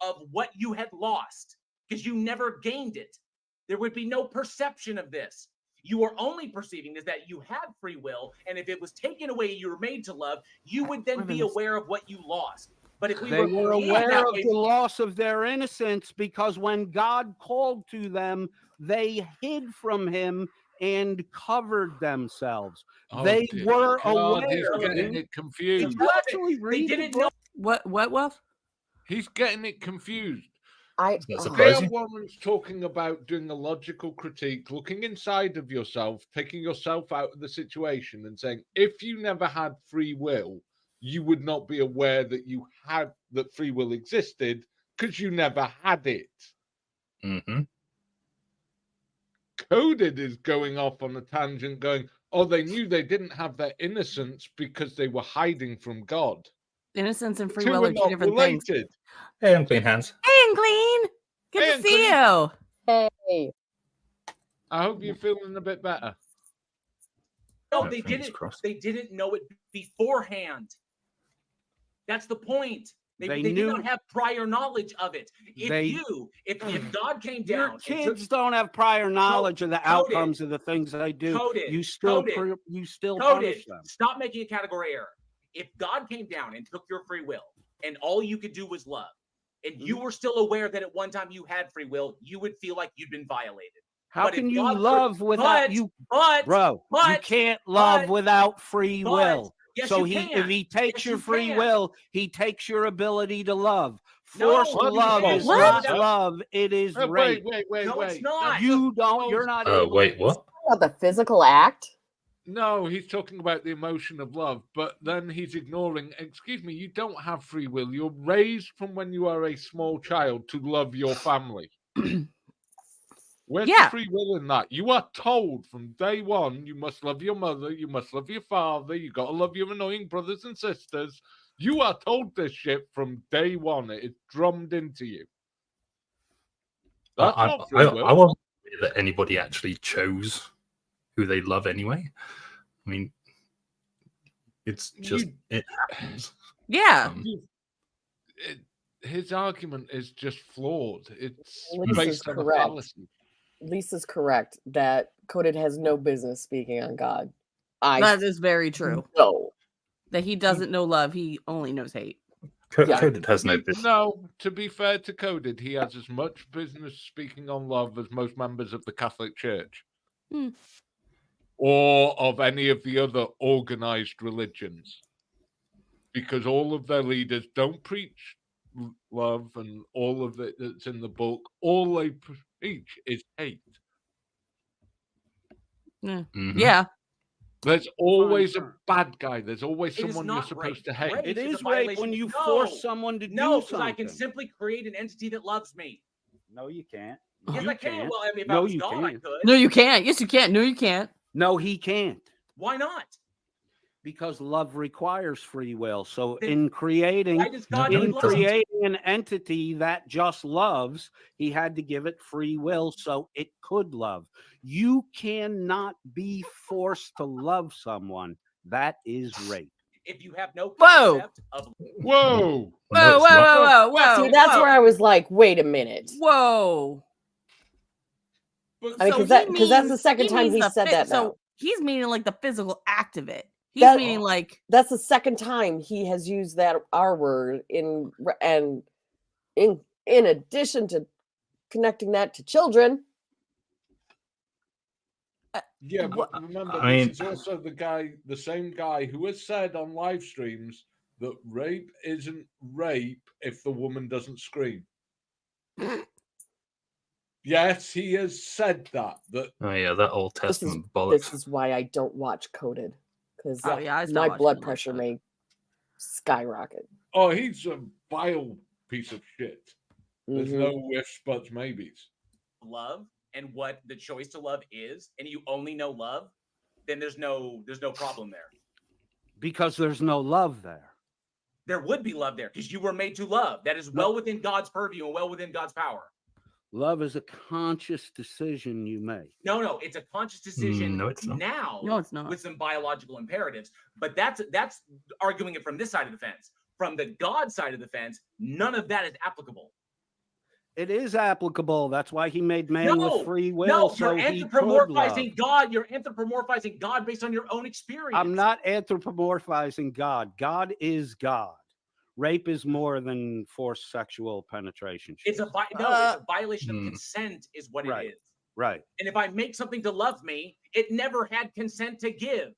of what you had lost because you never gained it. There would be no perception of this. You are only perceiving is that you have free will, and if it was taken away, you were made to love, you would then be aware of what you lost. But if we They were created aware that of way- the loss of their innocence, because when God called to them, they hid from him and covered themselves. Oh, They dear were God, he's aware. getting Did it confused. you actually They read the didn't book? know. What, Wolf? He's getting it confused. Does that Dale surprise you? Warren's talking about doing a logical critique, looking inside of yourself, taking yourself out of the situation and saying, if you never had free will, you would not be aware that free will existed because you never had it. Mm-hmm. Coded is going off on a tangent going, oh, they knew they didn't have their innocence because they were hiding from God. Innocence and free Two will are are two not different things. related. Hey, I'm clean hands. Hey, Unclean. Good Hey, to see Unclean. you. Hey, I hope you're feeling a bit better. No, Yeah, they fingers didn't. crossed. They didn't know it beforehand. That's the point. They did knew- not have prior knowledge of it. They- If God came Your down, and took- kids don't have prior knowledge of the Coded. outcomes of the things they do. Coded. You still Coded. punish Coded, them. stop making a category error. If God came down and took your free will, and all you could do was love, and you were still aware that at one time you had free will, you would feel like you'd been violated. How But if can you God- love without you, But bro? You but- can't love but- without free but- will. yes, So you if can. he takes Yes, your you free can. will, he takes your ability to love. No, Forced you love can't. is What? not love; it is Oh, rape. wait. No, it's not. You don't. You're not. able Wait, to- what? about the physical act. No, he's talking about the emotion of love, but then he's ignoring, excuse me, you don't have free will. You're raised from when you are a small child to love your family. Where's Yeah. the free will in that? You are told from day one, you must love your mother, you must love your father, you got to love your annoying brothers and sisters. You are told this shit from day one. It is drummed into you. That's not free will. I wasn't aware that anybody actually chose who they love anyway. I mean, it's just it happens. Yeah. His argument is just flawed. It's Lisa's based on a correct. fallacy. Lisa's correct that Coded has no business speaking on God. I That is very true. know. That he doesn't know love, he only knows hate. Yeah. Coded has no business. No, to be fair to Coded, he has as much business speaking on love as most members of the Catholic Church. Hmm. Or of any of the other organized religions. Because all of their leaders don't preach love and all of it that's in the book. All they preach is hate. Mhm. Yeah. There's always a bad guy. There's always It is someone you're not supposed rape. to hate. Rape It is is a rape violation. when you No. force someone to No, do because something. I can simply create an entity that loves me. No, you can't. Yes, You I can. can't. Well, I mean, if I No, was you God, I can't. could. No, you can't. Yes, you can't. No, you can't. No, he can't. Why not? Because love requires free will. So Then in creating Why does God No, need it love? doesn't. creating an entity that just loves, he had to give it free will so it could love. You cannot be forced to love someone. That is rape. if you have no Whoa. concept of Whoa. Whoa, it's whoa, not. whoa, whoa, See, whoa. that's whoa. where I was like, wait a minute. Whoa. But I mean, So because that's he the second he time means he the said that now. So he's meaning like the physical act of it. He's That- meaning like That's the second time he has used that R word in addition to connecting that to children. yeah, What- but remember, I mean- this is also the same guy who has said on live streams that rape isn't rape if the woman doesn't scream. Yes, he has said that. Oh yeah, that Old This is Testament bollocks. this is why I don't watch Coded, because oh yeah, I stopped my watching blood it pressure like that. may skyrocket. Oh, he's a vile piece of shit. There's Mhm. no ifs, buts, maybes. love and what the choice to love is, and you only know love, then there's no problem there. Because there's no love there. There would be love there because you were made to love. That is well within God's purview and well within God's power. Love is a conscious decision you make. No, it's a conscious decision No, it's not. now No, it's not. with some biological imperatives. But that's arguing it from this side of the fence. From the God side of the fence, none of that is applicable. It is applicable. That's why he made man No, with free will. No, so you're he could anthropomorphizing love. God. You're anthropomorphizing God based on your own experience. I'm not anthropomorphizing God. God is God. Rape is more than forced sexual penetration. It's a it's a violation of consent, is what Right. it is. Right. And if I make something to love me, it never had consent to give.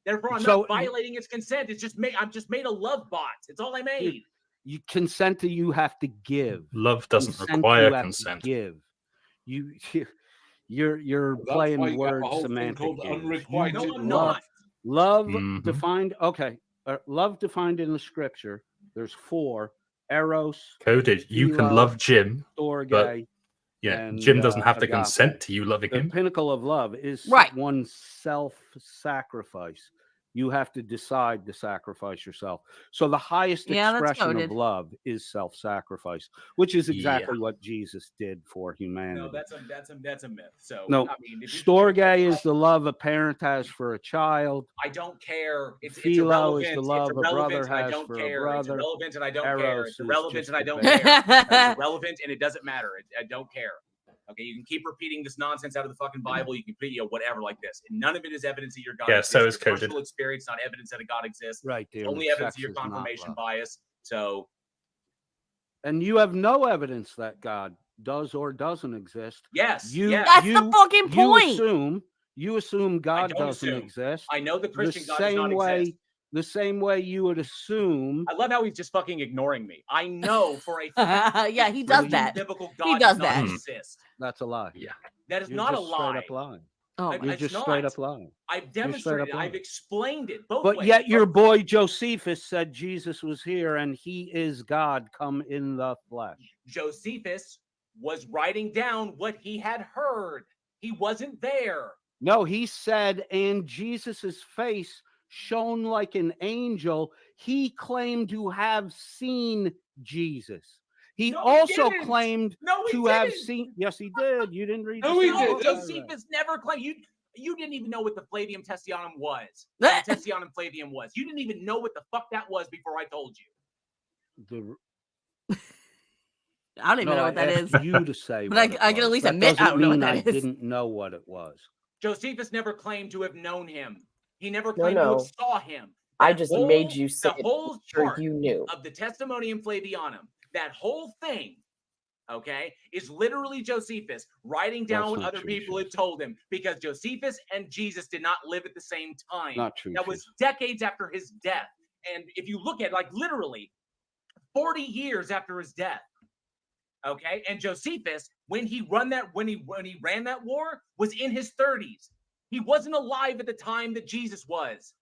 Therefore, I'm So not violating its consent. It's just I'm just made a love bot. It's all I made. You consent to you have to give. Love doesn't Consent require you have to consent. give. You're That's playing why you got a word whole thing semantic called games. unrequited No, I'm love. not. Love Mhm. defined. Okay, love defined in the scripture. There's 4: eros, Coded. You can Philo, love Jim, storge. yeah, and, Jim doesn't have to agape. consent to you loving The him. pinnacle of love is Right. one's self-sacrifice. You have to decide to sacrifice yourself. So the highest Yeah, that's expression of coded. love is self-sacrifice, which is Yeah. exactly what Jesus did for humanity. No, that's a myth. So No, I mean, if you- storge is the love a parent has for a child. I don't care. It's Philo irrelevant. is the love it's a irrelevant, brother and I has don't for a care. brother. It's irrelevant, and I don't care. Eros It's is irrelevant, just and I a don't bad- care. It's irrelevant, and it doesn't matter. I don't care. Okay, you can keep repeating this nonsense out of the fucking Bible. You can put whatever like this, and none of it is evidence that your God. Yeah, exists. so is It's coded. personal experience, not evidence that a God exists. Right, dear. Only evidence of your confirmation bias. So And you have no evidence that God does or doesn't exist. yes, You, yes. That's the fucking point. You assume God don't doesn't assume. exist. I know the Christian the God does not same way, exist. the same way you would assume. I love how he's just fucking ignoring me. I know for a fact Yeah, he the does Christian that. biblical He God does does not that. exist. That's a lie. Yeah. That is You're not a just straight lie. up lying. Oh, It's You're not. just straight up lying. I've You're straight up demonstrated. I've lying. explained it both But ways. yet your boy Josephus said Jesus was here and he is God come in the flesh. Josephus was writing down what he had heard. He wasn't there. No, he said, and Jesus's face shone like an angel. He claimed to have seen Jesus. He No, he also didn't. claimed No, he to have didn't. seen. Yes, he did. You didn't read. No, the he same No, book I read. Josephus never claimed. You didn't even know what the Flavium Testionum was. The Testionum Flavium was. You didn't even know what the fuck that was before I told you. I don't even know what that is. You to say, But what I it can at was. least That admit I doesn't don't know what mean that I is. didn't know what it was. Josephus never claimed to have known him. He never No, claimed to no. have saw him. I That just whole- made you say the it. whole Sure, part you knew. of the Testimonium Flavianum. That whole thing, okay, is literally Josephus writing down That's what not other true, people had Josephus. told him, because Josephus and Jesus did not live at the same time. Not true. That was decades after his death. And if you look at literally 40 years after his death, okay, and Josephus, when he ran that war, was in his 30s. He wasn't alive at the time that Jesus was.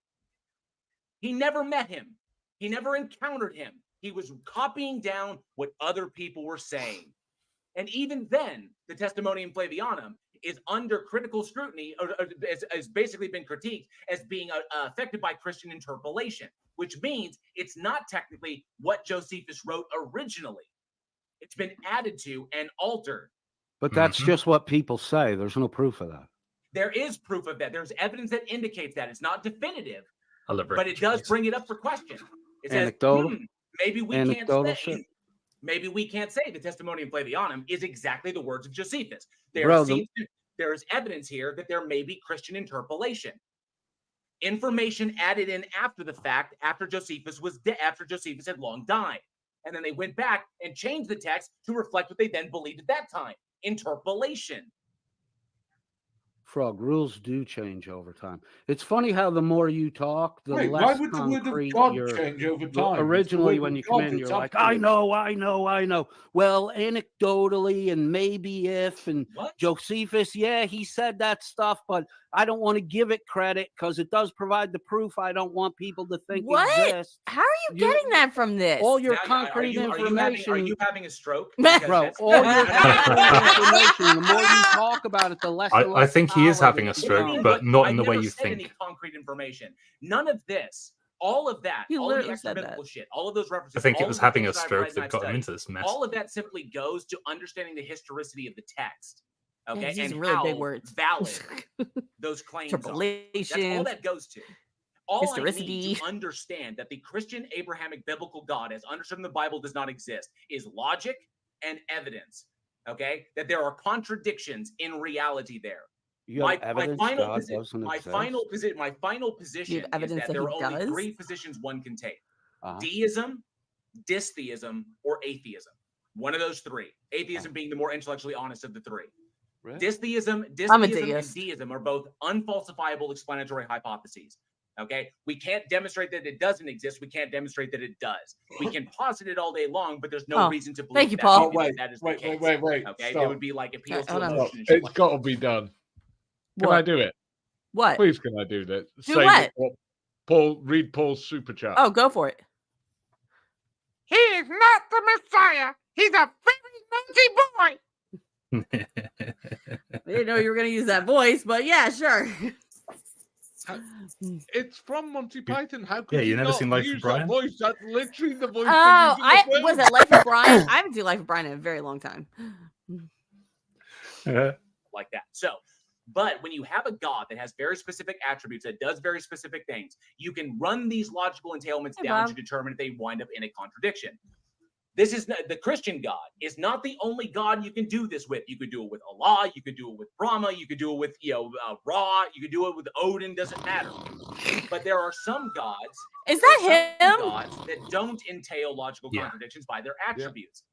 He never met him. He never encountered him. He was copying down what other people were saying. And even then, the Testimonium Flavianum is under critical scrutiny, or has basically been critiqued as being affected by Christian interpolation, which means it's not technically what Josephus wrote originally. It's been added to and altered. But that's Mhm. just what people say. There's no proof of that. There is proof of that. There's evidence that indicates that. It's not definitive, I love but it does refugees. bring it up for question. It says, Anecdotal? maybe we Anecdotal can't say. shit. Maybe we can't say the testimonium Flavianum is exactly the words of Josephus. Bro, There is evidence here that there may be Christian interpolation. Information added in after the fact, after Josephus had long died. And then they went back and changed the text to reflect what they then believed at that time. Interpolation. Frog, rules do change over time. It's funny how the more you talk, the Wait, less why would the word of concrete God you're. change over time? It's the Originally, word when of you come God in, you're that's like, absolute. I know. Well, anecdotally and maybe if, and What? Josephus, yeah, he said that stuff, but I don't want to give it credit because it does provide the proof I don't want people to think What? exists. How are you getting that from this? All your Now, concrete information. Are you having a stroke? Bro, Because all your that's- concrete information, the more you talk about it, the less and I less think he is solid having it a stroke, becomes. but not I've in the way never you said any think. concrete information. None of this, all of that, You all the literally extra said biblical shit, all of those references. I think all it was of the having things a I've stroke read and that I've got him studied, into this mess. all of that simply goes to understanding the historicity of the text. Okay, he's using and really how big words. valid those claims are. That's all Interpolation. that goes to. All I need Historicity. to understand that the Christian Abrahamic biblical God, as understood in the Bible, does not exist, is logic and evidence. Okay, that there are contradictions in reality there. You have evidence God doesn't exist? My final position is evidence that that there he are only does? 3 positions one can take: Uh-huh. deism, dystheism, or atheism. One of those 3. Atheism being the more intellectually honest of the 3. Really? Dystheism I'm a and deist. deism are both unfalsifiable explanatory hypotheses. Okay, we can't demonstrate that it doesn't exist. We can't demonstrate that it does. We can posit it all day long, but there's no Oh, reason to believe thank you, that, Paul. that is Wait, the case. wait. Okay, Stop. it would be like appeals to hold on. emotion. And Stop. shit It's like got to be done. Can What? I do it? What? Please, can I do that? Do Say what? Paul, read Paul's super chat. Oh, go for it. He is not the Messiah. He's a very naughty boy. I didn't know you were going to use that voice, but yeah, sure. It's from Monty Python. How could you never not seen Life of use Brian? that voice? That's literally the voice. Oh, they use in the was film. it Life of Brian? I haven't seen Life of Brian in a very long time. like that. So, but when you have a God that has very specific attributes, that does very specific things, you can run these logical entailments down Bob. to determine if they wind up in a contradiction. This is not, the Christian God is not the only God you can do this with. You could do it with Allah, you could do it with Brahma, you could do it with Ra, you could do it with Odin. Doesn't matter. But there are some gods. Is that him? Gods that don't entail logical contradictions by their attributes.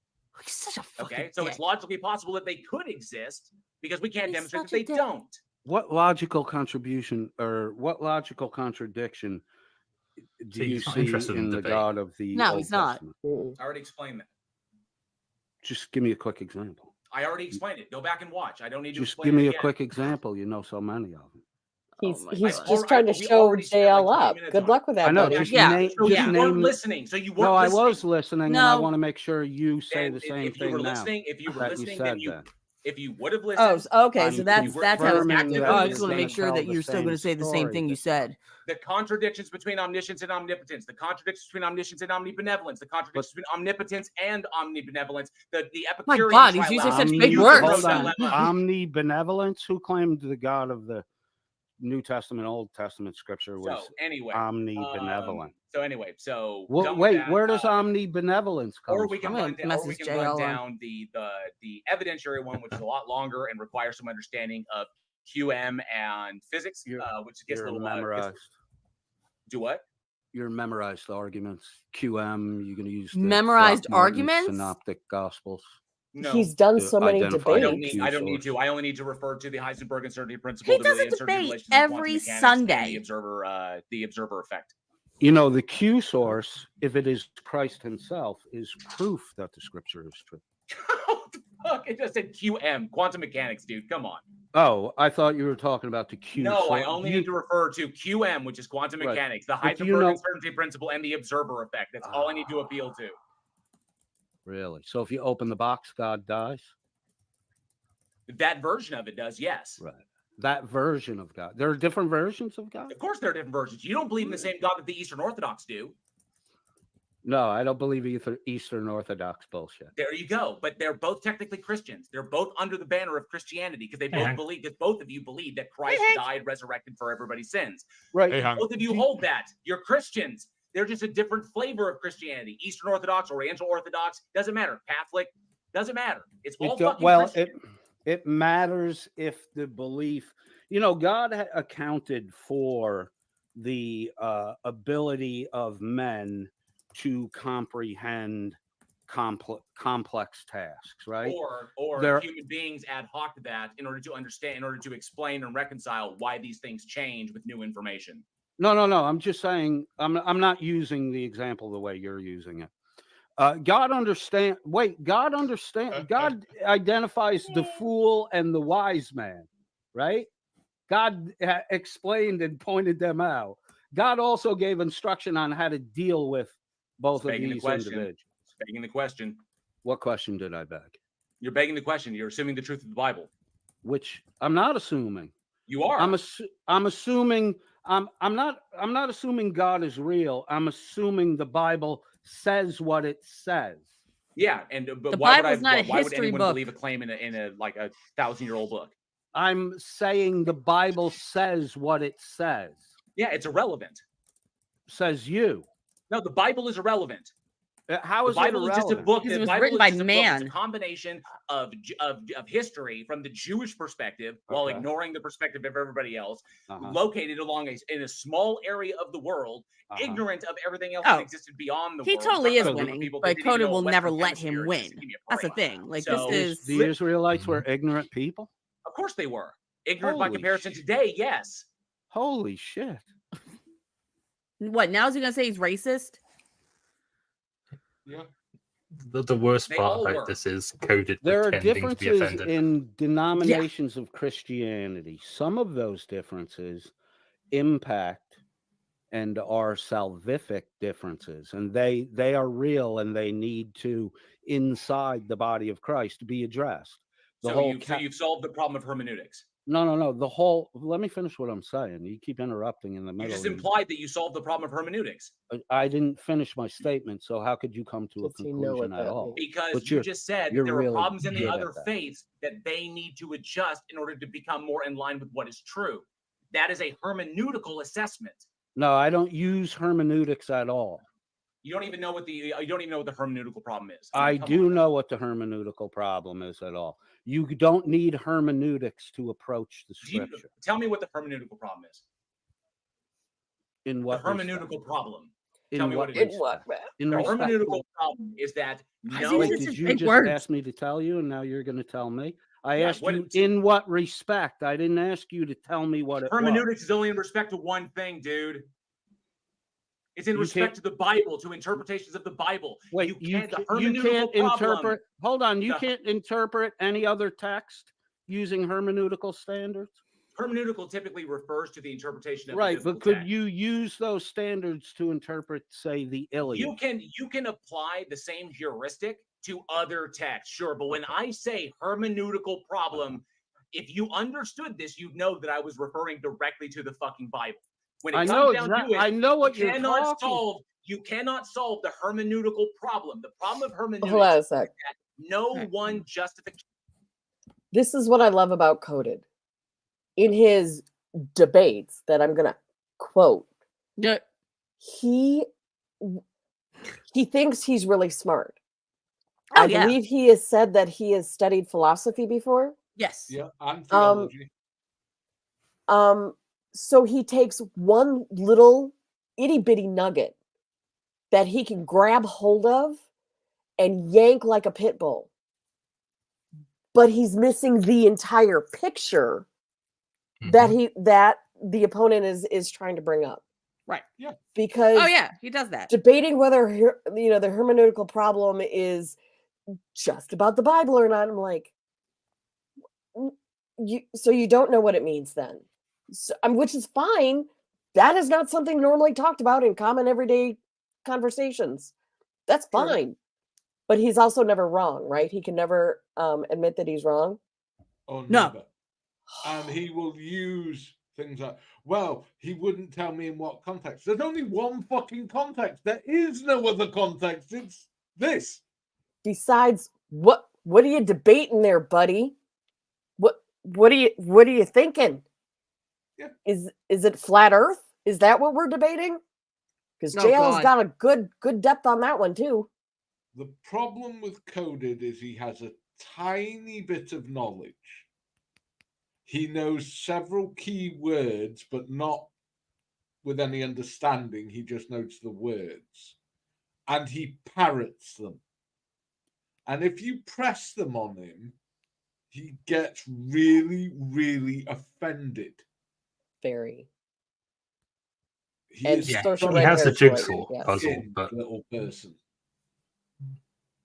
He's such a fucking Okay, so dick. it's logically possible that they could exist because we can't He's demonstrate that such a they dick. don't. What logical contribution or what logical contradiction do See, you he's not see interested in in the debate. God of the No, Old he's not. Testament? I already explained that. Just give me a quick example. I already explained it. Go back and watch. I don't need to Just explain give me it a again. quick example. You know so many of them. He's my he's God. just trying to We show already spent, like, JL 20 up. minutes Good on luck it. with that, I know. buddy. Just Yeah. name. So Just you name. weren't listening. So you weren't No, I listening. was listening, and I No. want to make sure you say And the same if you were thing now. listening, if you were that you listening, said then you, that. if you would have Oh, listened, okay. I'm So that's how it's confirming active. that Oh, I you're just want to gonna make sure tell that the you're still same going to say the same story thing you that- said. the contradictions between omniscience and omnipotence, the contradictions between omniscience and omnibenevolence, the contradictions between omnipotence and omnibenevolence, the My Epicurean God, he's using trilemma, such the big Euthyphro words. Hold on. dilemma. Omnibenevolence. Who claimed the God of the New Testament, Old Testament scripture was So anyway, omnibenevolent? so Well, done with wait, that, where does omnibenevolence come or we can from? I'm run, gonna down, or we message can run JL on. down the evidentiary one, which is a lot longer and requires some understanding of QM and physics, which gets a You're little memorized. do what? Your memorized arguments. QM. You're going to use the Memorized Throckmorton arguments? Synoptic Gospels. No, He's done to so many identify the debates. I don't need Q to. I only need to refer to the Heisenberg uncertainty principle. He the does a uncertainty debate relations of quantum every mechanics, and Sunday. the observer effect. You know, the Q source, if it is Christ himself, is proof that the scripture is true. What the fuck? It just said QM, quantum mechanics, dude. Come on. Oh, I thought you were talking about the Q No, source. I only need to refer to QM, which is quantum Right. mechanics, the But Heisenberg you know- uncertainty principle, and the observer effect. That's all I need to appeal to. Really? So if you open the box, God dies? That version of it does, yes. Right. That version of God. There are different versions of God? Of course, there are different versions. You don't believe in the same God that the Eastern Orthodox do. No, I don't believe Eastern Orthodox bullshit. There you go. But they're both technically Christians. They're both under the banner of Christianity because they both believe that both of you believe that Christ died, resurrected for everybody's sins. Right. Both of you hold that. You're Christians. They're just a different flavor of Christianity. Eastern Orthodox, Oriental Orthodox, doesn't matter. Catholic, doesn't matter. It's all fucking Christian. It matters if the belief, God accounted for the ability of men to comprehend complex tasks, right? Or human beings ad hoc that in order to understand, in order to explain and reconcile why these things change with new information. No. I'm just saying, I'm not using the example the way you're using it. God identifies the fool and the wise man, right? God explained and pointed them out. God also gave instruction on how to deal with both of these individuals. Begging the question. What question did I beg? You're begging the question. You're assuming the truth of the Bible. Which I'm not assuming. You are. I'm assuming. I'm not assuming God is real. I'm assuming the Bible says what it says. Yeah, but the why Bible's not a why would history anyone book. believe a claim in a like a 1,000-year-old book? I'm saying the Bible says what it says. Yeah, it's irrelevant. Says you. No, the Bible is irrelevant. How is the Bible it is just a book. Because it The was Bible written is by just a book. man. It's a combination of history from the Jewish perspective, while Okay. ignoring the perspective of everybody else, located in a small area of the world, ignorant of everything else that existed beyond the He world. totally is Talking about winning, people but that didn't even Codey know will a never Western let him hemisphere win. existed. Give me a That's the break. thing. Like So- this is The Israelites were ignorant people. Of course they were ignorant by Holy comparison today. Yes. Holy shit. what? Now is he gonna say he's racist? Yeah. The worst They part all about were. this is coded There are pretending to be differences offended. in denominations of Christianity. Some of those differences impact and are salvific differences, and they are real, and they need to, inside the body of Christ, be addressed. So you've solved the problem of hermeneutics. No. The whole. Let me finish what I'm saying. You keep interrupting in the You middle. just implied that you solved the problem of hermeneutics. I didn't finish my statement, so how could you come to a Does he know what conclusion at that all? means? Because But you just said that you're there are really problems in the good at other that. faiths that they need to adjust in order to become more in line with what is true. That is a hermeneutical assessment. No, I don't use hermeneutics at all. You don't even know what the hermeneutical problem is. I come do on. know what the hermeneutical problem is at all. You don't need hermeneutics to approach the scripture. Tell me what the hermeneutical problem is. In what The hermeneutical problem. In Tell me what what it is. In The respect. hermeneutical problem is that Wait, did you just ask me to tell you, and now you're going to tell me? I Yeah, asked what you is- in what respect. I didn't ask you to tell me what it was. hermeneutics is only in respect to one thing, dude. It's in You respect can't- to the Bible, to interpretations of the Bible. Wait, you you can't, the can't hermeneutical problem- interpret. Hold on, you the- can't interpret any other text using hermeneutical standards. Hermeneutical typically refers to the interpretation of Right, the but biblical could text. you use those standards to interpret, say, the Iliad? You can apply the same heuristic to other texts, sure. But when I say hermeneutical problem, if you understood this, you'd know that I was referring directly to the fucking Bible. When it I comes know down exactly. to it, I know what you're talking. you cannot solve the hermeneutical problem. The problem of hermeneutics Hold on a is sec. that no one justification. This is what I love about Coded. In his debates that I'm gonna quote, he thinks he's really smart. I believe he has said that he has studied philosophy before. Yes. Yeah, and theology. So he takes one little itty bitty nugget that he can grab hold of and yank like a pit bull. But he's missing the entire picture that the opponent is trying to bring up. Right. Yeah. Because he does that. Debating whether the hermeneutical problem is just about the Bible or not, I'm like, you don't know what it means then. So, which is fine. That is not something normally talked about in common everyday conversations. That's fine. But he's also never wrong, right? He can never admit that he's wrong. Oh, No. never. And he will use things like, well, he wouldn't tell me in what context. There's only one fucking context. There is no other context. It's this. Besides, what are you debating there, buddy? What are you thinking? Yeah. Is it flat Earth? Is that what we're debating? Because Oh, JL's God. got a good depth on that one too. The problem with Coded is he has a tiny bit of knowledge. He knows several key words, but not with any understanding. He just knows the words. And he parrots them. And if you press them on him, he gets really, really offended. Very. He And is Yeah, Saoirse he has the Ronan is jigsaw yes. puzzle, thin but little person.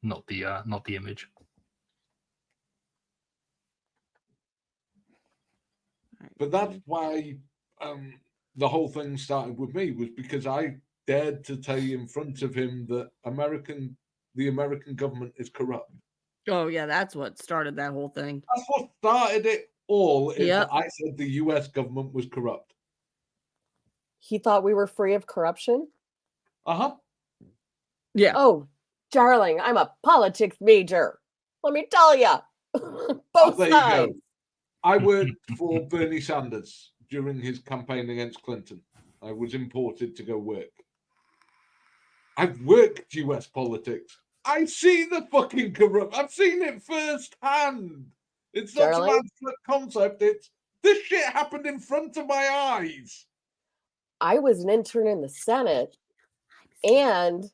not the image. But that's why the whole thing started with me, was because I dared to say in front of him that the American government is corrupt. Oh yeah, that's what started that whole thing. That's what started it all. Is Yep. that I said the U.S. government was corrupt. He thought we were free of corruption. Uh-huh. Yeah. Oh, darling, I'm a politics major. Let me tell you. Both There you sides. go. I worked for Bernie Sanders during his campaign against Clinton. I was imported to go work. I've worked US politics. I see the fucking corrupt. I've seen it firsthand. It's not some Darling? abstract concept. It's this shit happened in front of my eyes. I was an intern in the Senate, and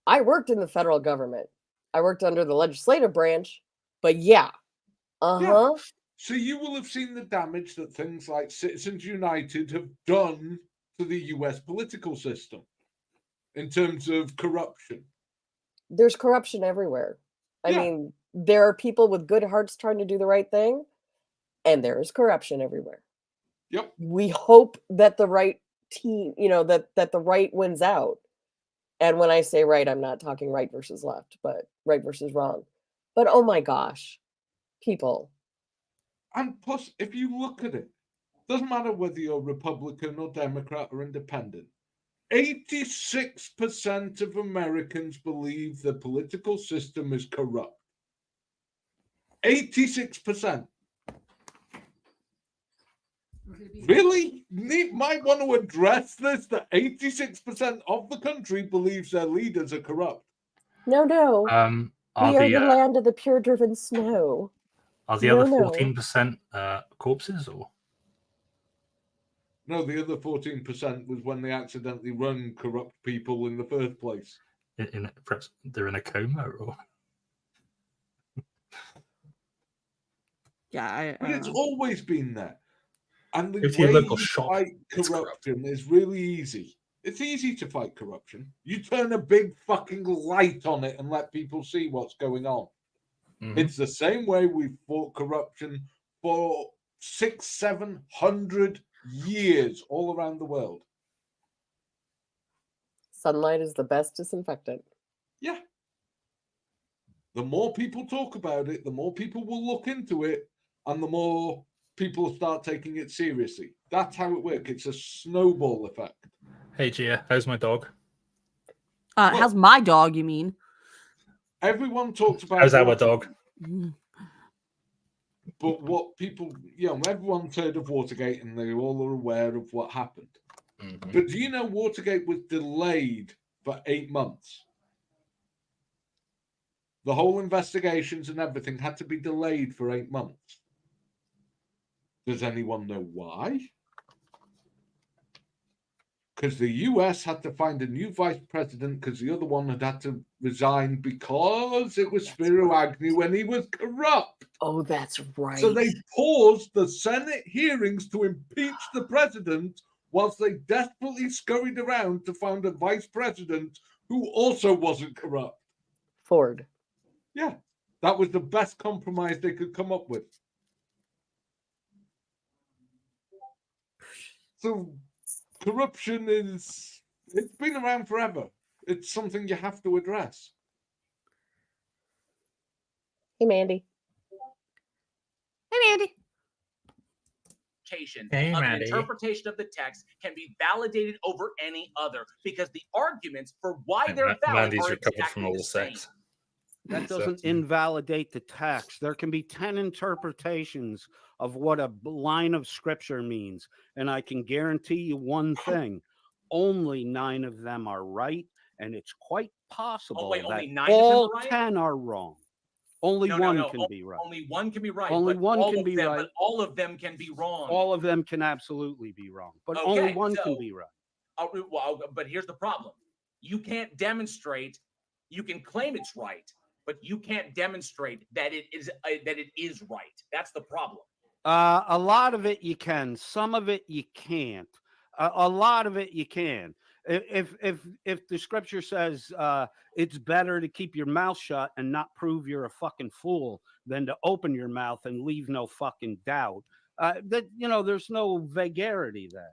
I worked in the federal government. I worked under the legislative branch, but yeah. Uh-huh. So you will have seen the damage that things like Citizens United have done to the US political system in terms of corruption. There's corruption everywhere. I Yeah. mean, there are people with good hearts trying to do the right thing, and there is corruption everywhere. Yep. We hope that the right team, that the right wins out. And when I say right, I'm not talking right versus left, but right versus wrong. But oh my gosh, people. And plus, if you look at it, doesn't matter whether you're Republican or Democrat or independent, 86% of Americans believe the political system is corrupt. 86%. Really? Might want to address this, that 86% of the country believes their leaders are corrupt. No. Are We are the the land of the pure driven snow. are the No, other no. 14% corpses or? No, the other 14% was when they accidentally run corrupt people in the first place. Perhaps they're in a coma or? Yeah, But it's always been there. And the If you way look you or shop, fight it's corrupt. corruption is really easy. It's easy to fight corruption. You turn a big fucking light on it and let people see what's going on. Mhm. It's the same way we've fought corruption for 600-700 years all around the world. Sunlight is the best disinfectant. Yeah. The more people talk about it, the more people will look into it, and the more people start taking it seriously. That's how it works. It's a snowball effect. Hey Gia, how's my dog? how's my dog? You mean? Everyone talks about How's our Watergate, dog? but what people, everyone's heard of Watergate and they all are aware of what happened. Mhm. But do you know Watergate was delayed for 8 months? The whole investigations and everything had to be delayed for 8 months. Does anyone know why? Because the US had to find a new vice president because the other one had to resign because it was Spiro Agnew and he was corrupt. Oh, that's right. So they paused the Senate hearings to impeach the president whilst they desperately scurried around to find a vice president who also wasn't corrupt. Ford. Yeah, that was the best compromise they could come up with. So corruption it's been around forever. It's something you have to address. Hey, Mandy. Hey, Mandy. interpretation Hey, of an Maddie. interpretation of the text can be validated over any other, because the arguments for why they're valid Mandy's are recovered exactly from all the the same. sex. That So- doesn't invalidate the text. There can be 10 interpretations of what a line of scripture means. And I can guarantee you one thing, only 9 of them are right. And it's quite possible wait, that only 9 of them all are right? 10 are wrong. Only No, one no, can no. be right. Only one can be right. Only but one all can of be them, right. But all of them can be wrong. All of them can absolutely be wrong, but only Okay, one can so- be right. But here's the problem. You can't demonstrate. You can claim it's right, but you can't demonstrate that it is right. That's the problem. A lot of it you can, some of it you can't. A lot of it you can. If the scripture says it's better to keep your mouth shut and not prove you're a fucking fool than to open your mouth and leave no fucking doubt, that there's no vagarity there.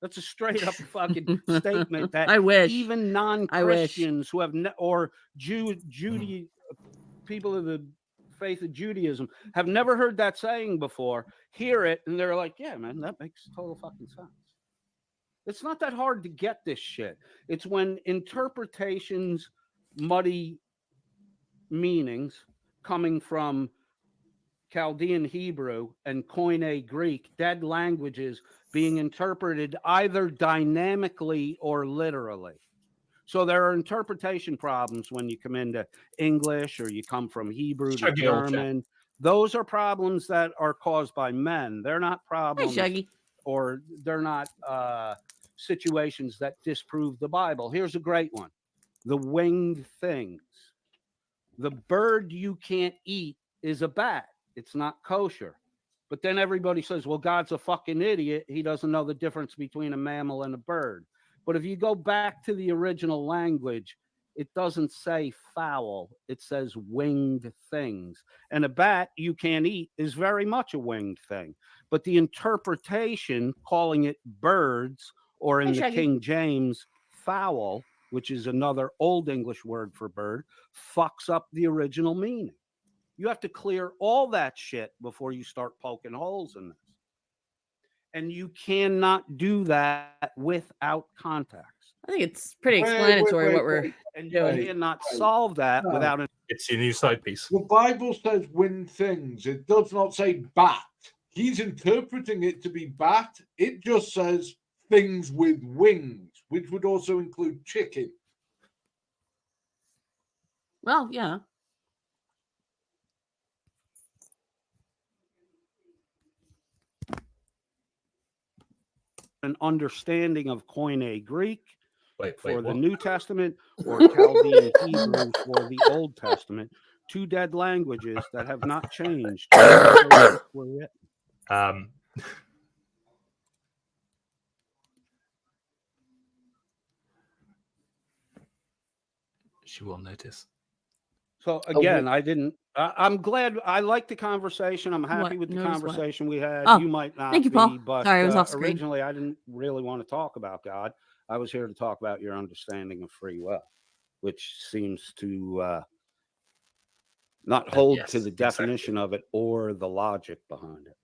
That's a straight up fucking statement that I wish. even non-Christians who have or Judy people of the faith of Judaism have never heard that saying before, hear it, and they're like, yeah, man, that makes total fucking sense. It's not that hard to get this shit. It's when interpretations muddy meanings coming from Chaldean Hebrew and Koine Greek, dead languages, being interpreted either dynamically or literally. So there are interpretation problems when you come into English or you come from Hebrew to Shaggy old chap. German. Those are problems that are caused by men. They're not Hey, problems Shaggy. or they're not situations that disprove the Bible. Here's a great one. The winged things. The bird you can't eat is a bat. It's not kosher. But then everybody says, well, God's a fucking idiot. He doesn't know the difference between a mammal and a bird. But if you go back to the original language, it doesn't say fowl. It says winged things. And a bat you can't eat is very much a winged thing. But the interpretation, calling it birds, or in Hey, the Shaggy. King James, fowl, which is another Old English word for bird, fucks up the original meaning. You have to clear all that shit before you start poking holes in this. And you cannot do that without context. I think it's pretty explanatory what we're And doing. you cannot solve that No. without an It's your new side piece. The Bible says winged things. It does not say bat. He's interpreting it to be bat. It just says things with wings, which would also include chicken. Well, yeah. understanding of Koine Greek for the what? New Testament or Chaldean Hebrew for the Old Testament. 2 dead languages that have not changed. She will notice. So again, I'm glad. I like the conversation. I'm happy with the Notice what? conversation we had. Oh, You might not thank you, be, Paul. but Sorry, I was off screen. originally I didn't really want to talk about God. I was here to talk about your understanding of free will, which seems to not hold yes, to the definition of it or the logic behind it.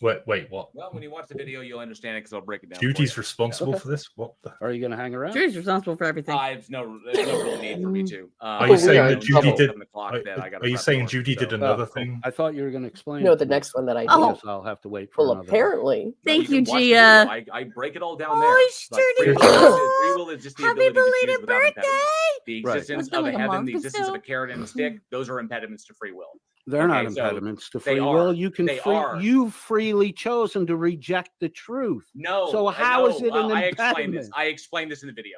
Wait, what? Well, when you watch the video, you'll understand it because I'll break it down. for Judy's you. responsible Okay. for this? What the? Are you going to hang around? Judy's responsible for everything. There's no real need for me to. Are you saying that Judy did? Are Are you saying Judy did another thing? I thought you were going to explain. No, it the to me. next one that I Oh. do. Yes, I'll have to wait for Well, another. apparently. Thank you, can watch the Gia. video. I break it all down there. Oh, Like, free Judy. will is just the Happy ability to choose belated without impediment. The Right. existence It's been of like a a heaven, month, the but existence of a still. carrot and a stick, those are impediments to free will. They're not Okay, so impediments to they free will. are. You can They are. You've freely chosen to reject the truth. No. So how is it an I explain impediment? this. I explain this in the video.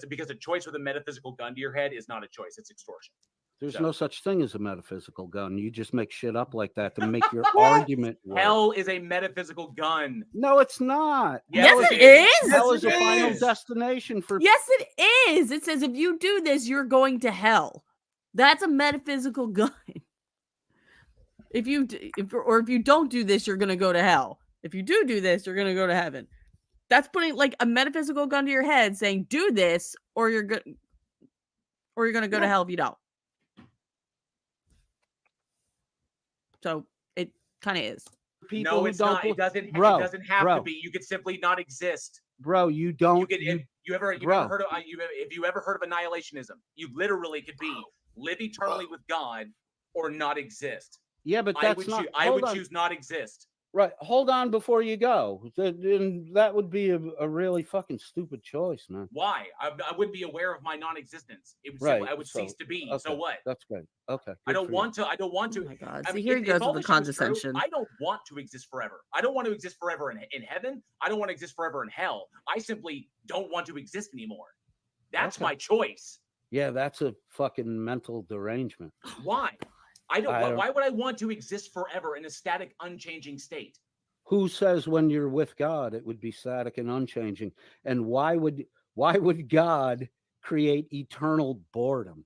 Because a choice with a metaphysical gun to your head is not a choice. It's extortion. There's So- no such thing as a metaphysical gun. You just make shit up like that to make your argument work. Hell is a metaphysical gun. No, it's not. Yes, Hell it is. Hell Yes, is a it final is. destination for. Yes, it is. It says if you do this, you're going to hell. That's a metaphysical gun. If you don't do this, you're going to go to hell. If you do this, you're going to go to heaven. That's putting like a metaphysical gun to your head, saying do this, or you're going to go to hell if you don't. So Kind of is. People No, who it's don't not. bel- It doesn't. Bro, It doesn't have bro. to be. You could simply not exist. Bro, you don't. You could. you- You ever bro. heard of? If you ever heard of annihilationism, you literally could be live eternally with God or not exist. yeah, but I that's would not. choose. I hold would on. choose not exist. Right. Hold on before you go. Then that would be a really fucking stupid choice, man. Why? I wouldn't be aware of my non-existence. It would Right. simply, I would cease to be. So okay, what? That's great. Okay. I good don't for you. want to. I don't want Oh to. my God. I See, mean, here he if goes all with the this shit was true, condescension. I don't want to exist forever. I don't want to exist forever in heaven. I don't want to exist forever in hell. I simply don't want to exist anymore. That's Okay. my choice. Yeah, that's a fucking mental derangement. Why? I don't. I don't- Why would I want to exist forever in a static, unchanging state? Who says when you're with God it would be static and unchanging? And why would God create eternal boredom?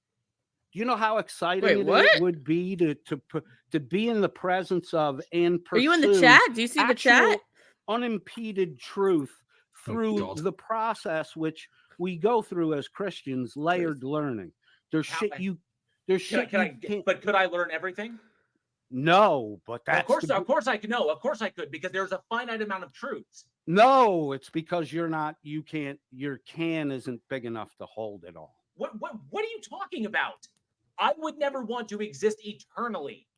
Do you know how exciting Wait, it what? would be to be in the presence of and Are you in the pursue chat? Do you see the actual chat? unimpeded truth through God. the process which we go through as Christians, layered learning. There's How- shit you there's Can I, shit can you I, can't. but could I learn everything? No, but Well, that's of course, the- of course I could. No, of course I could, because there's a finite amount of truths. no, it's because your can isn't big enough to hold it all. What are you talking about? I would never want to exist eternally.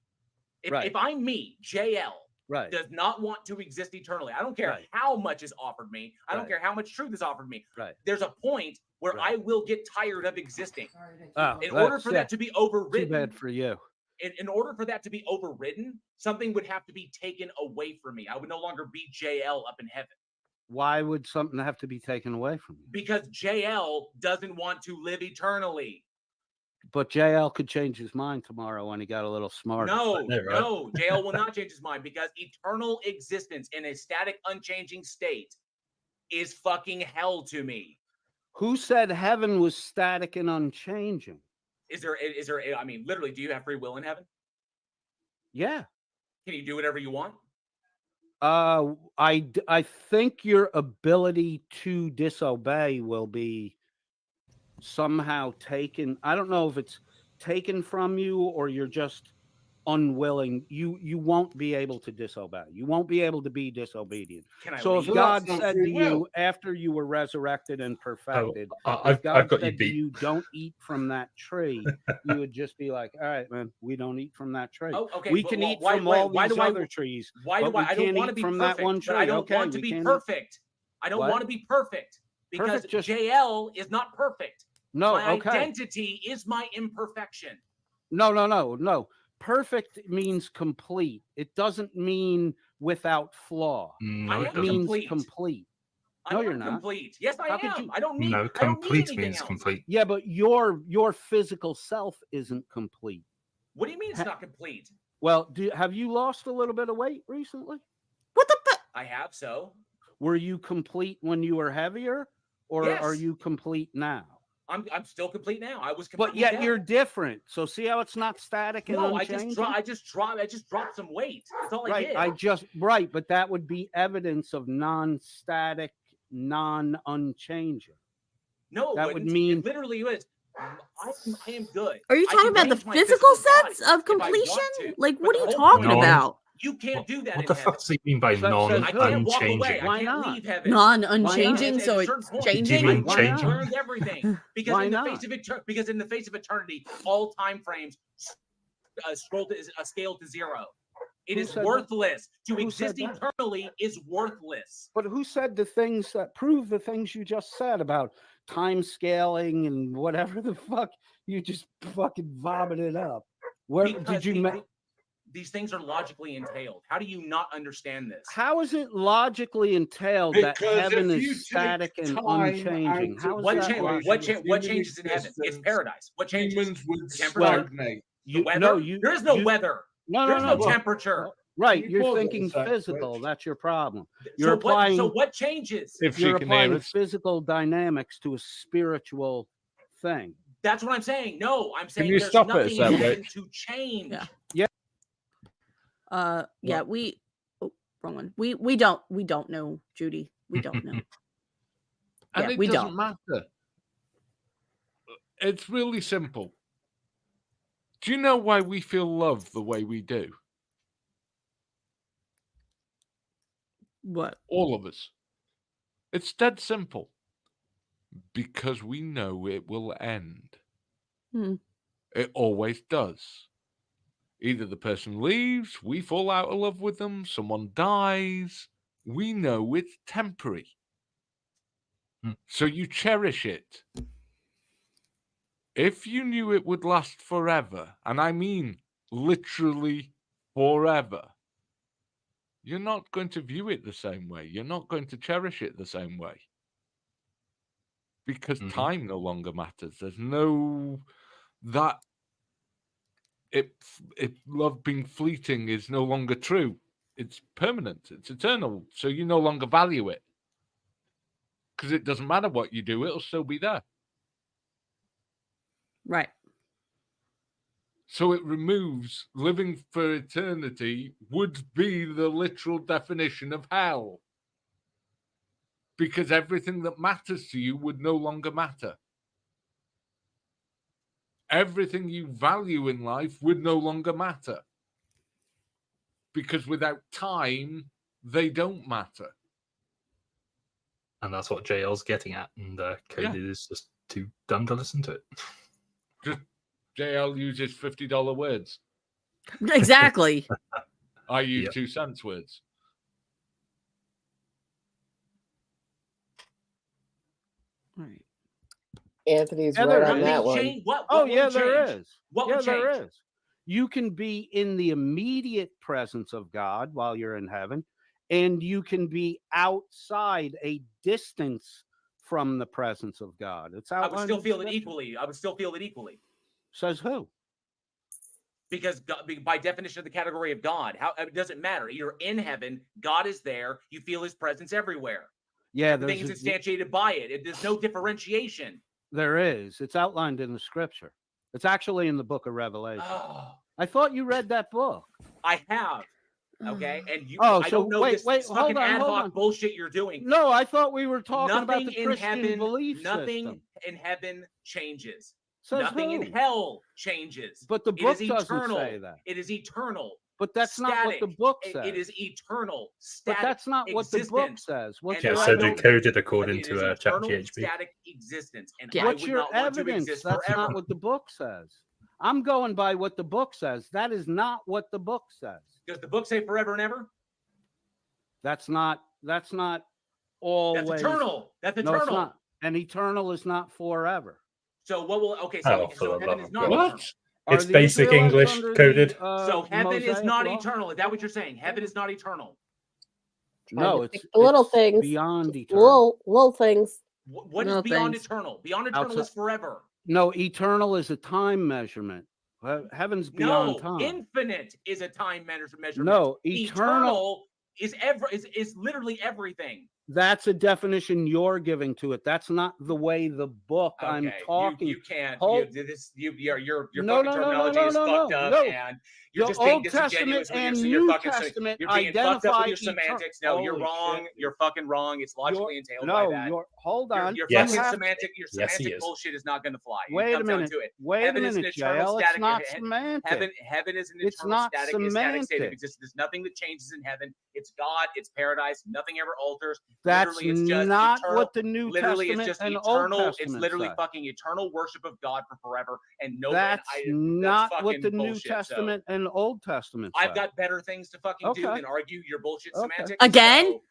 Right. If I'm me, JL, Right. does not want to exist eternally. I don't care Right. how much is offered me. I don't Right. care how much truth is offered me. Right. There's a point where Right. I will get tired of existing. Oh, In order that's for that to be overridden, too bad for you. in order for that to be overridden, something would have to be taken away from me. I would no longer be JL up in heaven, Why would something have to be taken away from you? because JL doesn't want to live eternally. But JL could change his mind tomorrow when he got a little smarter. No, know, right? no, JL will not change his mind, because eternal existence in a static, unchanging state is fucking hell to me. Who said heaven was static and unchanging? Is there? I mean, literally, do you have free will in heaven? Yeah. Can you do whatever you want? I think your ability to disobey will be somehow taken. I don't know if it's taken from you or you're just unwilling. You won't be able to disobey. You won't be able to be disobedient. Can I So if leave? God that's not said free to you will. after you were resurrected and perfected, I've if God got you said to beat. you don't eat from that tree, you would just be like, all right, man, we don't eat from that tree. Oh, okay. We but can why- eat why- from why- all why these do I- other trees. Why do but we I don't can't want to eat be from perfect? that one But I tree. don't Okay, want to we be can't eat- perfect. I don't What? want to be perfect, because Perfect just- JL is not perfect. No, My okay. identity is my imperfection. No. Perfect means complete. It doesn't mean without flaw. No, I it am It doesn't. means complete. complete. I No, am you're not. complete. Yes, I How could am. you- I don't need. No, I don't need complete anything means else. complete. Yeah, but your physical self isn't complete. What do you mean it's Ha- not complete? Well, have you lost a little bit of weight recently? What the fuck? I have so. Were you complete when you were heavier, or are Yes. you complete now? I'm still complete now. I was complete. But yet then. you're different. So see how it's not static and No, I unchanging? just dropped some weight. That's all I Right. did. Right, but that would be evidence of non-static, non-unchanging. No, it that would wouldn't. mean- It literally is. I am good. Are you I talking can about the change my physical sense body of if I want completion? to, Like, but what the are you whole talking point is, about? You can't do that What in the heaven. fuck does he mean by Says who? I can't walk away. non-unchanging? I Why can't not? leave heaven. Non-unchanging, At so a it's certain point, changing. mean Why changing? not? learned everything because Why in the not? face of eternity, all time frames scale to zero. It Who is said that? worthless. To Who exist said that? eternally is worthless. But who said the things that prove the things you just said about time scaling and whatever the fuck you just fucking vomited up? Where Because did you? these things are logically entailed. How do you not understand this? How is it logically entailed that Because heaven if you is take static and time unchanging? out How of is What, that the change, logical? what, equation, what human changes in heaven? It's existence, paradise. What changes? Humans would Temperature? stagnate. The weather? No, there is no you- weather. No, There's no no. temperature. Right, Can you you're pause it a thinking sec, physical. Rich? That's your problem. So You're applying. what changes? If You're she can hear applying us. physical dynamics to a spiritual thing. That's what I'm saying. No, I'm saying you there's stop it a nothing sec, in heaven Rich? to change. Yeah. What? We wrong one. We don't know, Judy. We don't know. And Yeah, it we doesn't don't. matter. It's really simple. Do you know why we feel love the way we do? What? All of us. It's dead simple. Because we know it will end. Hmm. It always does. Either the person leaves, we fall out of love with them, someone dies. We know it's temporary. So you cherish it. If you knew it would last forever, and I mean literally forever, you're not going to view it the same way. You're not going to cherish it the same way. Because time no longer matters. There's no that love being fleeting is no longer true. It's permanent. It's eternal. So you no longer value it. Because it doesn't matter what you do, it'll still be there. Right. So it removes living for eternity would be the literal definition of hell. Because everything that matters to you would no longer matter. Everything you value in life would no longer matter. Because without time, they don't matter. And that's what JL's getting at. And Codey is just too dumb to listen to it. Just JL uses $50 words. Exactly. I use 2 cents words. Right. Anthony's Yeah, right there on is. that one. There is. What yeah, would there change? is. You can be in the immediate presence of God while you're in heaven, and you can be outside a distance from the presence of God. It's I would outlined still in feel it Scripture. equally. I would still feel it equally. Says who? Because God, by definition of the category of God, how it doesn't matter. You're in heaven. God is there. You feel His presence everywhere. Yeah, Everything is instantiated by it. There's no differentiation. There is. It's outlined in the Scripture. It's actually in the book of Revelation. Oh, I thought you read that book. I have. Okay, and you. Oh, I so don't know wait, this fucking ad hold hoc on. bullshit you're doing. No, I thought we were talking about Nothing the in Christian heaven. belief Nothing system. in heaven changes. Says Nothing who? in hell changes. But the It book is doesn't eternal. say that. It is eternal. But that's not what the Static. book It- says. It is eternal. But Static. that's not what the book existence. says. What's And your Yeah, so don't- decoded according it to is eternal, ChatGBT. static existence, and Yeah. I What's would your not want to evidence? exist That's forever. not what the book says. I'm going by what the book says. That is not what the book says. Does the book say forever and ever? That's not always. That's eternal. That's No, it's eternal. not. And eternal is not forever. So what will? Okay, Oh, so for the heaven love is of not God. eternal. Are It's the basic Israelites English under the, coded. So heaven is Mosaic not law? eternal. Is that what you're saying? Heaven is not eternal. No, Trying to it's pick the little it's things. beyond eternal. Little things. What is No, beyond thanks. eternal? Beyond eternal Outside- is forever. No, eternal is a time measurement. Heaven's beyond No, time. infinite is a time measurement. No, eternal is literally everything. That's a definition you're giving to it. That's not the way the book I'm Okay, talking. You can't. Hold- Your No, fucking no, no, terminology no, is no, fucked no, up, no. and you're The just being Old disingenuous Testament with and your New fucking. Testament You're being fucked up identify with your semantics. No, you're Holy wrong. shit. You're fucking wrong. It's logically entailed by No, that. hold on. Your Yes. fucking You have- semantic, Yes, he semantic is. bullshit is not going to fly. It Wait a comes down minute. to it. Wait a Heaven is an minute, eternal JL. It's static. not semantic. Heaven is an It's eternal not static state of semantic. existence. There's nothing that changes in heaven. It's God. It's paradise. Nothing ever alters. That's Literally, it's just not eternal. what the New Literally, Testament it's just and eternal. Old It's Testament literally say. fucking eternal worship of God for forever. And no, That's not what the fucking New bullshit, so Testament and Old Testament say. I've got better things to fucking do Okay. than argue your bullshit Okay. semantics. Again? So,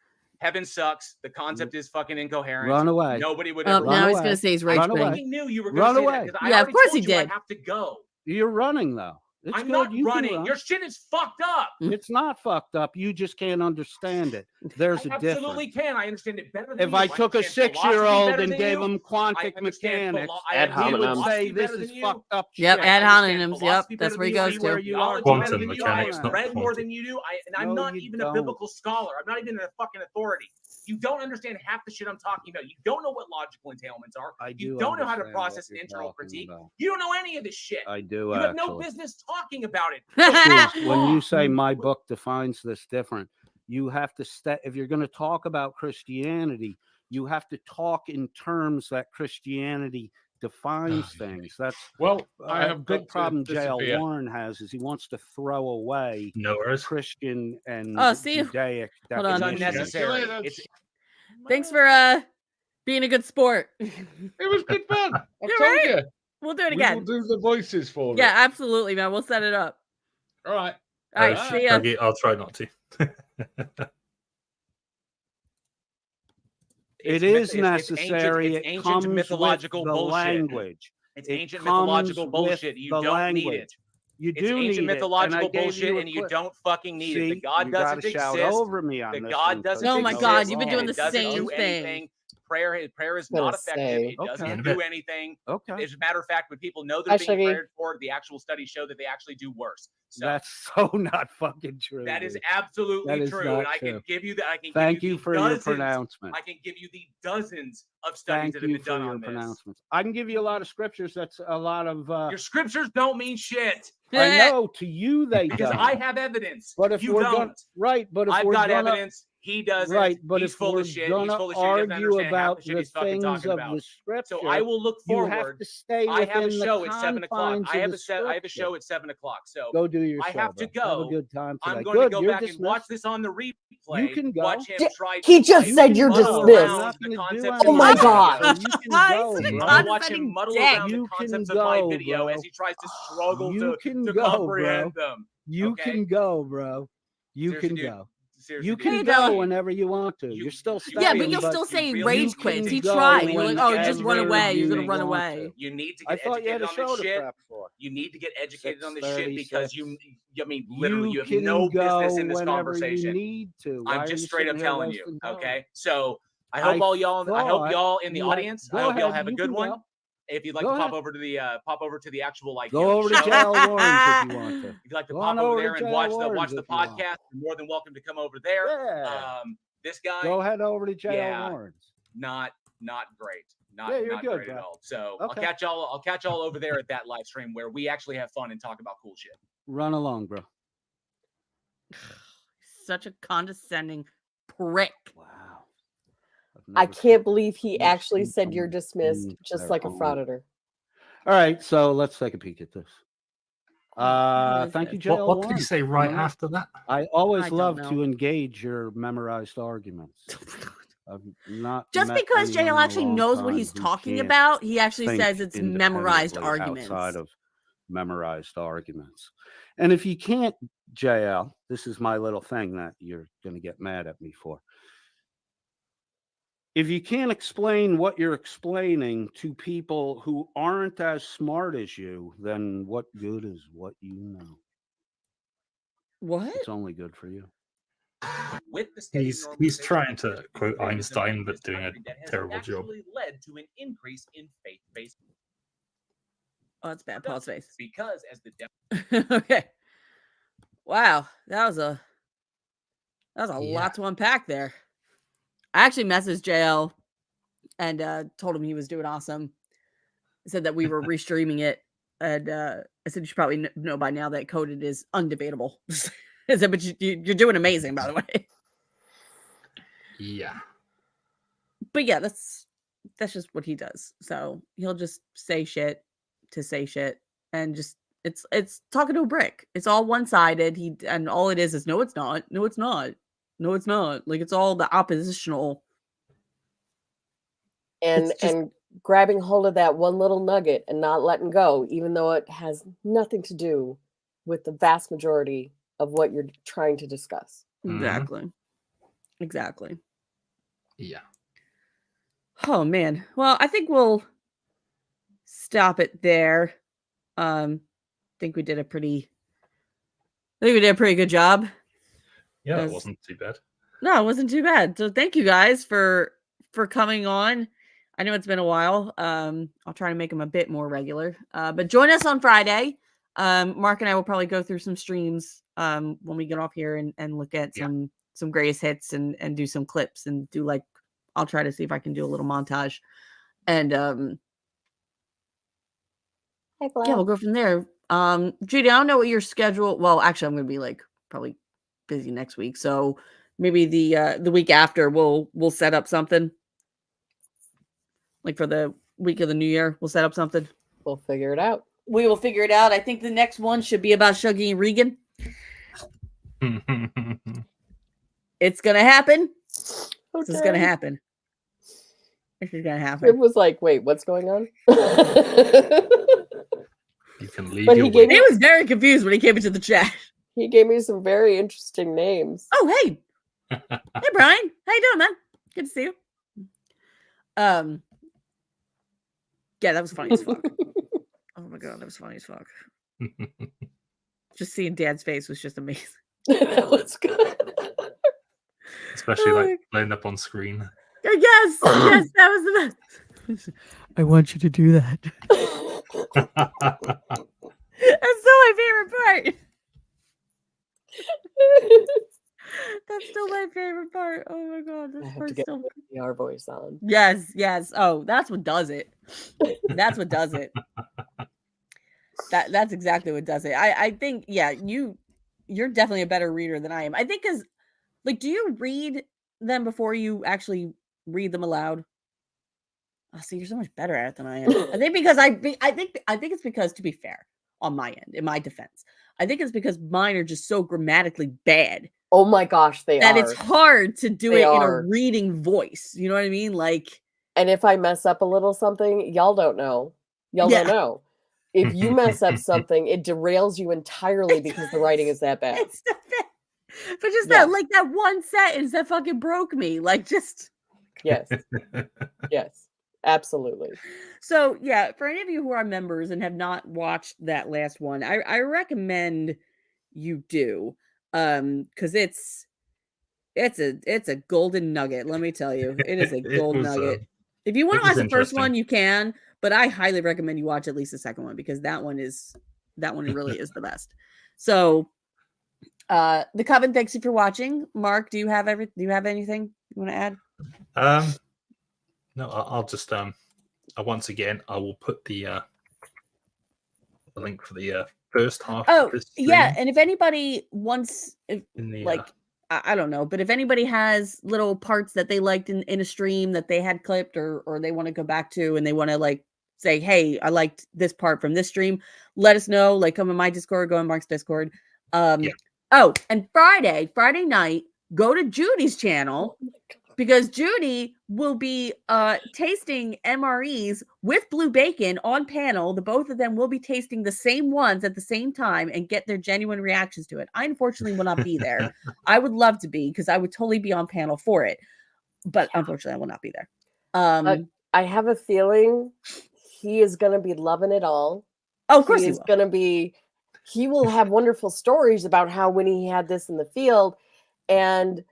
heaven sucks. The concept is fucking incoherent. Run away. Nobody would Oh, ever. now he's away. going to say he's rage Run away. I quitting. fucking knew you were Run going to say away. that because I Yeah, of already course told he you I did. have to go. You're running though. It's I'm good. not You can running. run. Your shit is fucked up. It's not fucked up. You just can't understand it. There's I a difference. absolutely can. I understand it better than If you. I took a understand philosophy 6-year-old better and than gave you. him I quantum understand mechanics, Ad I he would hominem. say philosophy this better is than you. fucked up Yep, shit. ad I understand hominems. Yep, philosophy that's better where he than you. goes I to. read Where you are theology Quantum better than you. I mechanics, not read more quantum. than you do. And I'm No, not you even don't. a biblical scholar. I'm not even a fucking authority. You don't understand half the shit I'm talking about. You don't know what logical entailments are. I You do don't know how to understand process what an you're internal talking critique. about. You don't know any of this shit. I do You have no actually. business talking about it. Because when you say Wrong. my book defines this different, you have to if you're going to talk about Christianity, you have to talk in terms that Christianity defines things. That's Well, I a have big got to problem J.L. disappear. Warren has is he wants to throw away No worries. Christian and Oh, see you. Judaic Hold on. It's definitions. unnecessary. Yeah. It's Thanks for being a good sport. It was good fun. I You're told right. you. We'll do it We will again. do the voices for Yeah, it. absolutely, man. We'll set it up. All right. All right, Bye. see ya. Okay, I'll try not to. It It's is myth- it's necessary. It's It ancient comes mythological with the bullshit. language. It's It ancient comes mythological with bullshit. You the don't need language. it. You It's do ancient need mythological it. And I gave bullshit, you a and you quick- don't fucking need it. The See, God you gotta doesn't shout exist. over me on The this God one, doesn't 'cause Oh you my know God, it's you've been wrong. doing It the doesn't same do thing. anything. Prayer is Gonna not effective. say. It doesn't Okay. do anything. Okay. As a matter of fact, when people know Hi, they're being Shuggy. prayed for, the actual studies show that they actually do worse. So That's so not fucking true. that is dude. absolutely That is true, not and I can true. give you that. I can Thank give you the for your dozens. pronouncement. I can give you the dozens of studies Thank that have you been for done your on this. pronouncements. I can give you a lot of scriptures. That's a lot of. Your scriptures don't mean shit I know to you they because don't. I have evidence. But if you we're don't, gonna right, but if I've we're got gonna evidence. He doesn't. right, but he's if full we're of shit. He's gonna full of shit. He doesn't argue understand half about the shit the he's fucking things talking of about. the scripture, So I will look you have forward. to stay I have a within show the at 7 o'clock. confines I of have the a set. I have a scripture. show at 7 o'clock. So Go do your I show. have to bro. Have a go. good time today. I'm going Good, to go you're back and dismissed. watch this on the replay. You can go. Watch him try. He to just said you're muddle dismissed. around Not the gonna do concepts Oh of my live God. video. You can He's go, such a I'm bro. going to watch him condescending muddle dick. around the You concepts can of live go, video bro. as he tries to struggle You can to go, comprehend bro. them. You Okay? can go, bro. You Seriously, can dude. go. Seriously, You dude. can Hey, go Della. whenever you want to. You- You're still you- staying. Yeah, but you'll you- still say you rage can quits. He go tried. You're like, oh, just run whenever away. He's you gonna run want away. to. You need to I get thought you had educated a on show this to shit. prep for. You need to get educated on this shit 6:36. because I mean, literally, you have can no go business in this whenever conversation. you need to. Why I'm are just you straight up sitting here telling you. wasting time? Okay, so I I hope all y'all. I hope thought y'all in the you had- audience. go I hope y'all ahead, have a you good can one. go. If you'd like Go to pop ahead. over to the actual like Go over to show. J.L. Warren's if you want to. If you'd like to Go pop on over over there to and J.L. watch Warren's the if you want. podcast, you're more than welcome to come over there. Yeah. This guy, Go ahead over to J.L. yeah. Warren's. not great. Not Yeah, you're not good, great at bro. all. So Okay. I'll catch y'all over there at that live stream where we actually have fun and talk about cool shit. Run along, bro. Such a condescending prick. Wow. I can't believe he never actually seen said you're someone dismissed, be just their like a own. frauditor. All right, so let's take a peek at this. What is Thank you, this? J.L. What did Warren. he say right Remember? after that? I always I don't love know. to engage your memorized arguments. I've not Just met because anyone JL in a actually long knows what time he's who talking can't about, he actually think says it's memorized independently arguments. outside of memorized arguments. And if you can't, JL, this is my little thing that you're going to get mad at me for. If you can't explain what you're explaining to people who aren't as smart as you, then what good is what you know? What? It's only good for you. With the steady He's normalization trying of to faith quote in Einstein, this but doing a country that has terrible job. actually led to an increase in faith-based Oh, that's bad. Pause face. because as the Okay. Wow, that was a Yeah. lot to unpack there. I actually messaged JL and told him he was doing awesome. I said that we were restreaming it, and I said you should probably know by now that Coded is undebatable. I said, but you're doing amazing, by the way. Yeah. But yeah, that's just what he does. So he'll just say shit to say shit, and just it's talking to a brick. It's all one-sided. And all it is no, it's not. No, it's not. No, it's not. Like it's all the oppositional. And It's just- and grabbing hold of that one little nugget and not letting go, even though it has nothing to do with the vast majority of what you're trying to discuss. Exactly. Exactly. Yeah. Oh man. Well, I think we'll stop it there. I think we did a pretty good job. Yeah, As- it wasn't too bad. No, it wasn't too bad. So thank you guys for coming on. I know it's been a while. I'll try to make them a bit more regular. But join us on Friday. Mark and I will probably go through some streams when we get off here and look at some greatest hits and do some clips and do like I'll try to see if I can do a little montage. And Hey, yeah, we'll go from there. Judy, I don't know what your schedule. Well, actually, I'm gonna be like probably busy next week. So maybe the week after we'll set up something. Like for the week of the new year. We'll set up something. We'll figure it out. We will figure it out. I think the next one should be about Shuggy and Regan. It's gonna happen. Okay. This is gonna happen. This is gonna It happen. was like, wait, what's going on? You can leave But your he gave He me- was very confused when he came into the chat. He gave me some very interesting names. Oh, hey. Hey, Brian. How you doing, man? Good to see you. Yeah, that was funny as fuck. Oh my god, that was funny as fuck. Just seeing Dad's face was just amazing. That was good. Especially Oh like playing up on screen. Yes, yes, that was the best. I want you to do that. That's still my favorite part. That's still my favorite part. Oh my god, I this have to part's get still. the R voice on. Yes, yes. Oh, that's what does it. That's what does it. That's exactly what does it. I think, yeah, you're definitely a better reader than I am. I think because, like, do you read them before you actually read them aloud? Oh, see, you're so much better at it than I am. I think because I think it's because, to be fair, on my end, in my defense, I think it's because mine are just so grammatically bad Oh my gosh, they that are. it's hard to do They it in are. a reading voice. You know what I mean? Like, And if I mess up a little something, y'all don't know. Y'all Yeah. don't know. If you mess up something, it derails you entirely because the writing is that bad. it's the but just Yeah. that, like, that one sentence that fucking broke me. Like, just Yes. Yes. Absolutely. so yeah. For any of you who are members and have not watched that last one, I recommend you do, because it's a golden nugget. Let me tell you, it is a gold nugget. If you want to watch the first one, you can, but I highly recommend you watch at least the second one because that one really is the best. So, the Coven, thanks you for watching. Mark, do you have anything you want to add? No, I'll just once again I will put the link for the first half. Oh, of this yeah, stream and if anybody wants, in the like, I don't know, but if anybody has little parts that they liked in a stream that they had clipped or they want to go back to and they want to, like, say, hey, I liked this part from this stream, let us know. Like, come in my Discord, go in Mark's Discord. Oh, and Friday night, go to Judys Channel because Judy will be tasting MREs with Blue Bacon on panel. The both of them will be tasting the same ones at the same time and get their genuine reactions to it. I unfortunately will not be there. I would love to be because I would totally be on panel for it, but unfortunately I will not be there. I have a feeling he is going to be loving it all. Oh, of course he he is will. going to be. He will have wonderful stories about how when he had this in the field, and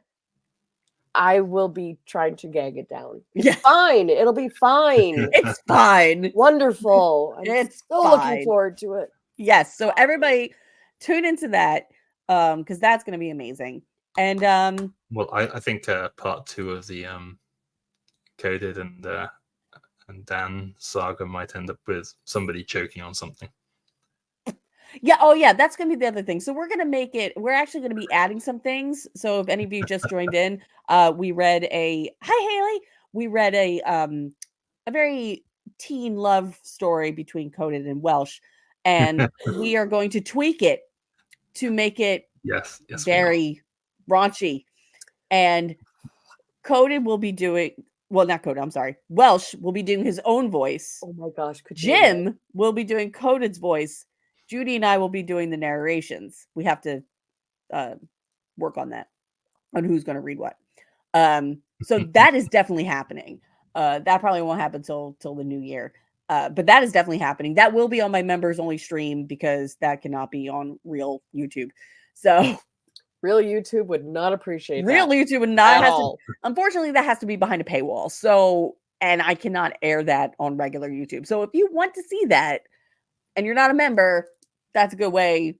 I will be trying to gag it down. It's Yeah. fine. It'll be fine. It's fine. Wonderful. I'm It's so fine. looking forward to it. Yes. So everybody tune into that because that's going to be amazing. And well, I think part 2 of the Coded and Dan saga might end up with somebody choking on something. yeah, oh yeah, that's gonna be the other thing. So we're actually gonna be adding some things. So if any of you just joined in, we read a very teen love story between Coded and Welsh, and we are going to tweak it to make it yes very raunchy. And Coded will be doing not Coded, I'm sorry. Welsh will be doing his own voice. Oh my gosh. Jim will be doing Coded's voice. Judy and I will be doing the narrations. We have to work on that, on who's going to read what. So that is definitely happening. That probably won't happen till the new year. But that is definitely happening. That will be on my members only stream because that cannot be on real YouTube. So real YouTube would not appreciate real that YouTube would not at have all. to. Unfortunately, that has to be behind a paywall. So, and I cannot air that on regular YouTube. So if you want to see that and you're not a member, that's a good way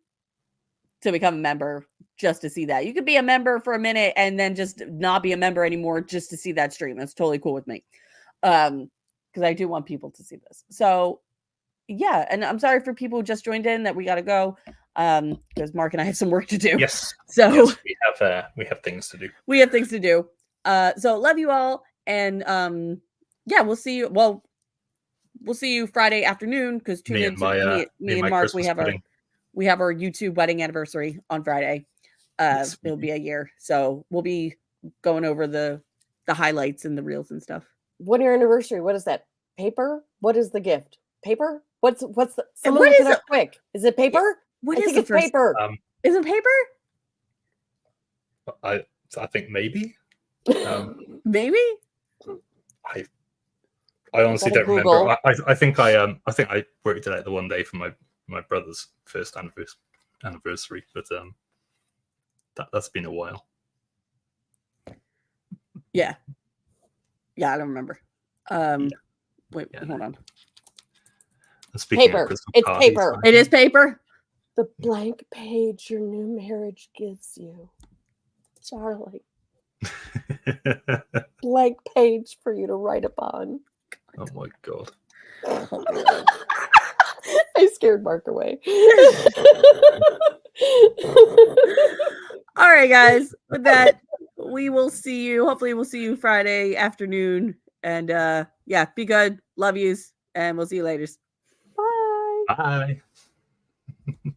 to become a member just to see that. You could be a member for a minute and then just not be a member anymore just to see that stream. That's totally cool with me. Because I do want people to see this. So yeah, and I'm sorry for people who just joined in that we got to go because Mark and I have some work to do. Yes. So yes, we have things to do. We have things to do. So love you all, and yeah, we'll see you. Well, we'll see you Friday afternoon because tune Me in and to my me and my Mark. Christmas pudding. We have our YouTube wedding anniversary on Friday. Yes, It'll be a year, so we'll be going over the highlights and the reels and stuff. 1 year anniversary. What is that? Paper? What is the gift? Paper? What's the someone what look is it up quick? Is it paper? What I is think the it's first? paper. Is it paper? I think maybe. Maybe. I honestly Gotta don't Google. remember. I think I worked it out the one day for my brother's first anniversary, but that's been a while. Yeah, I don't remember. Wait, hold on. And speaking of Paper. Christmas It's parties, paper. It is paper. The blank page your new marriage gives you. Charlie. Blank page for you to write upon. Oh my god. I scared Mark away. All right, guys. With that, we will see you. Hopefully, we'll see you Friday afternoon. And yeah, be good. Love yous. And we'll see you later. Bye. Bye.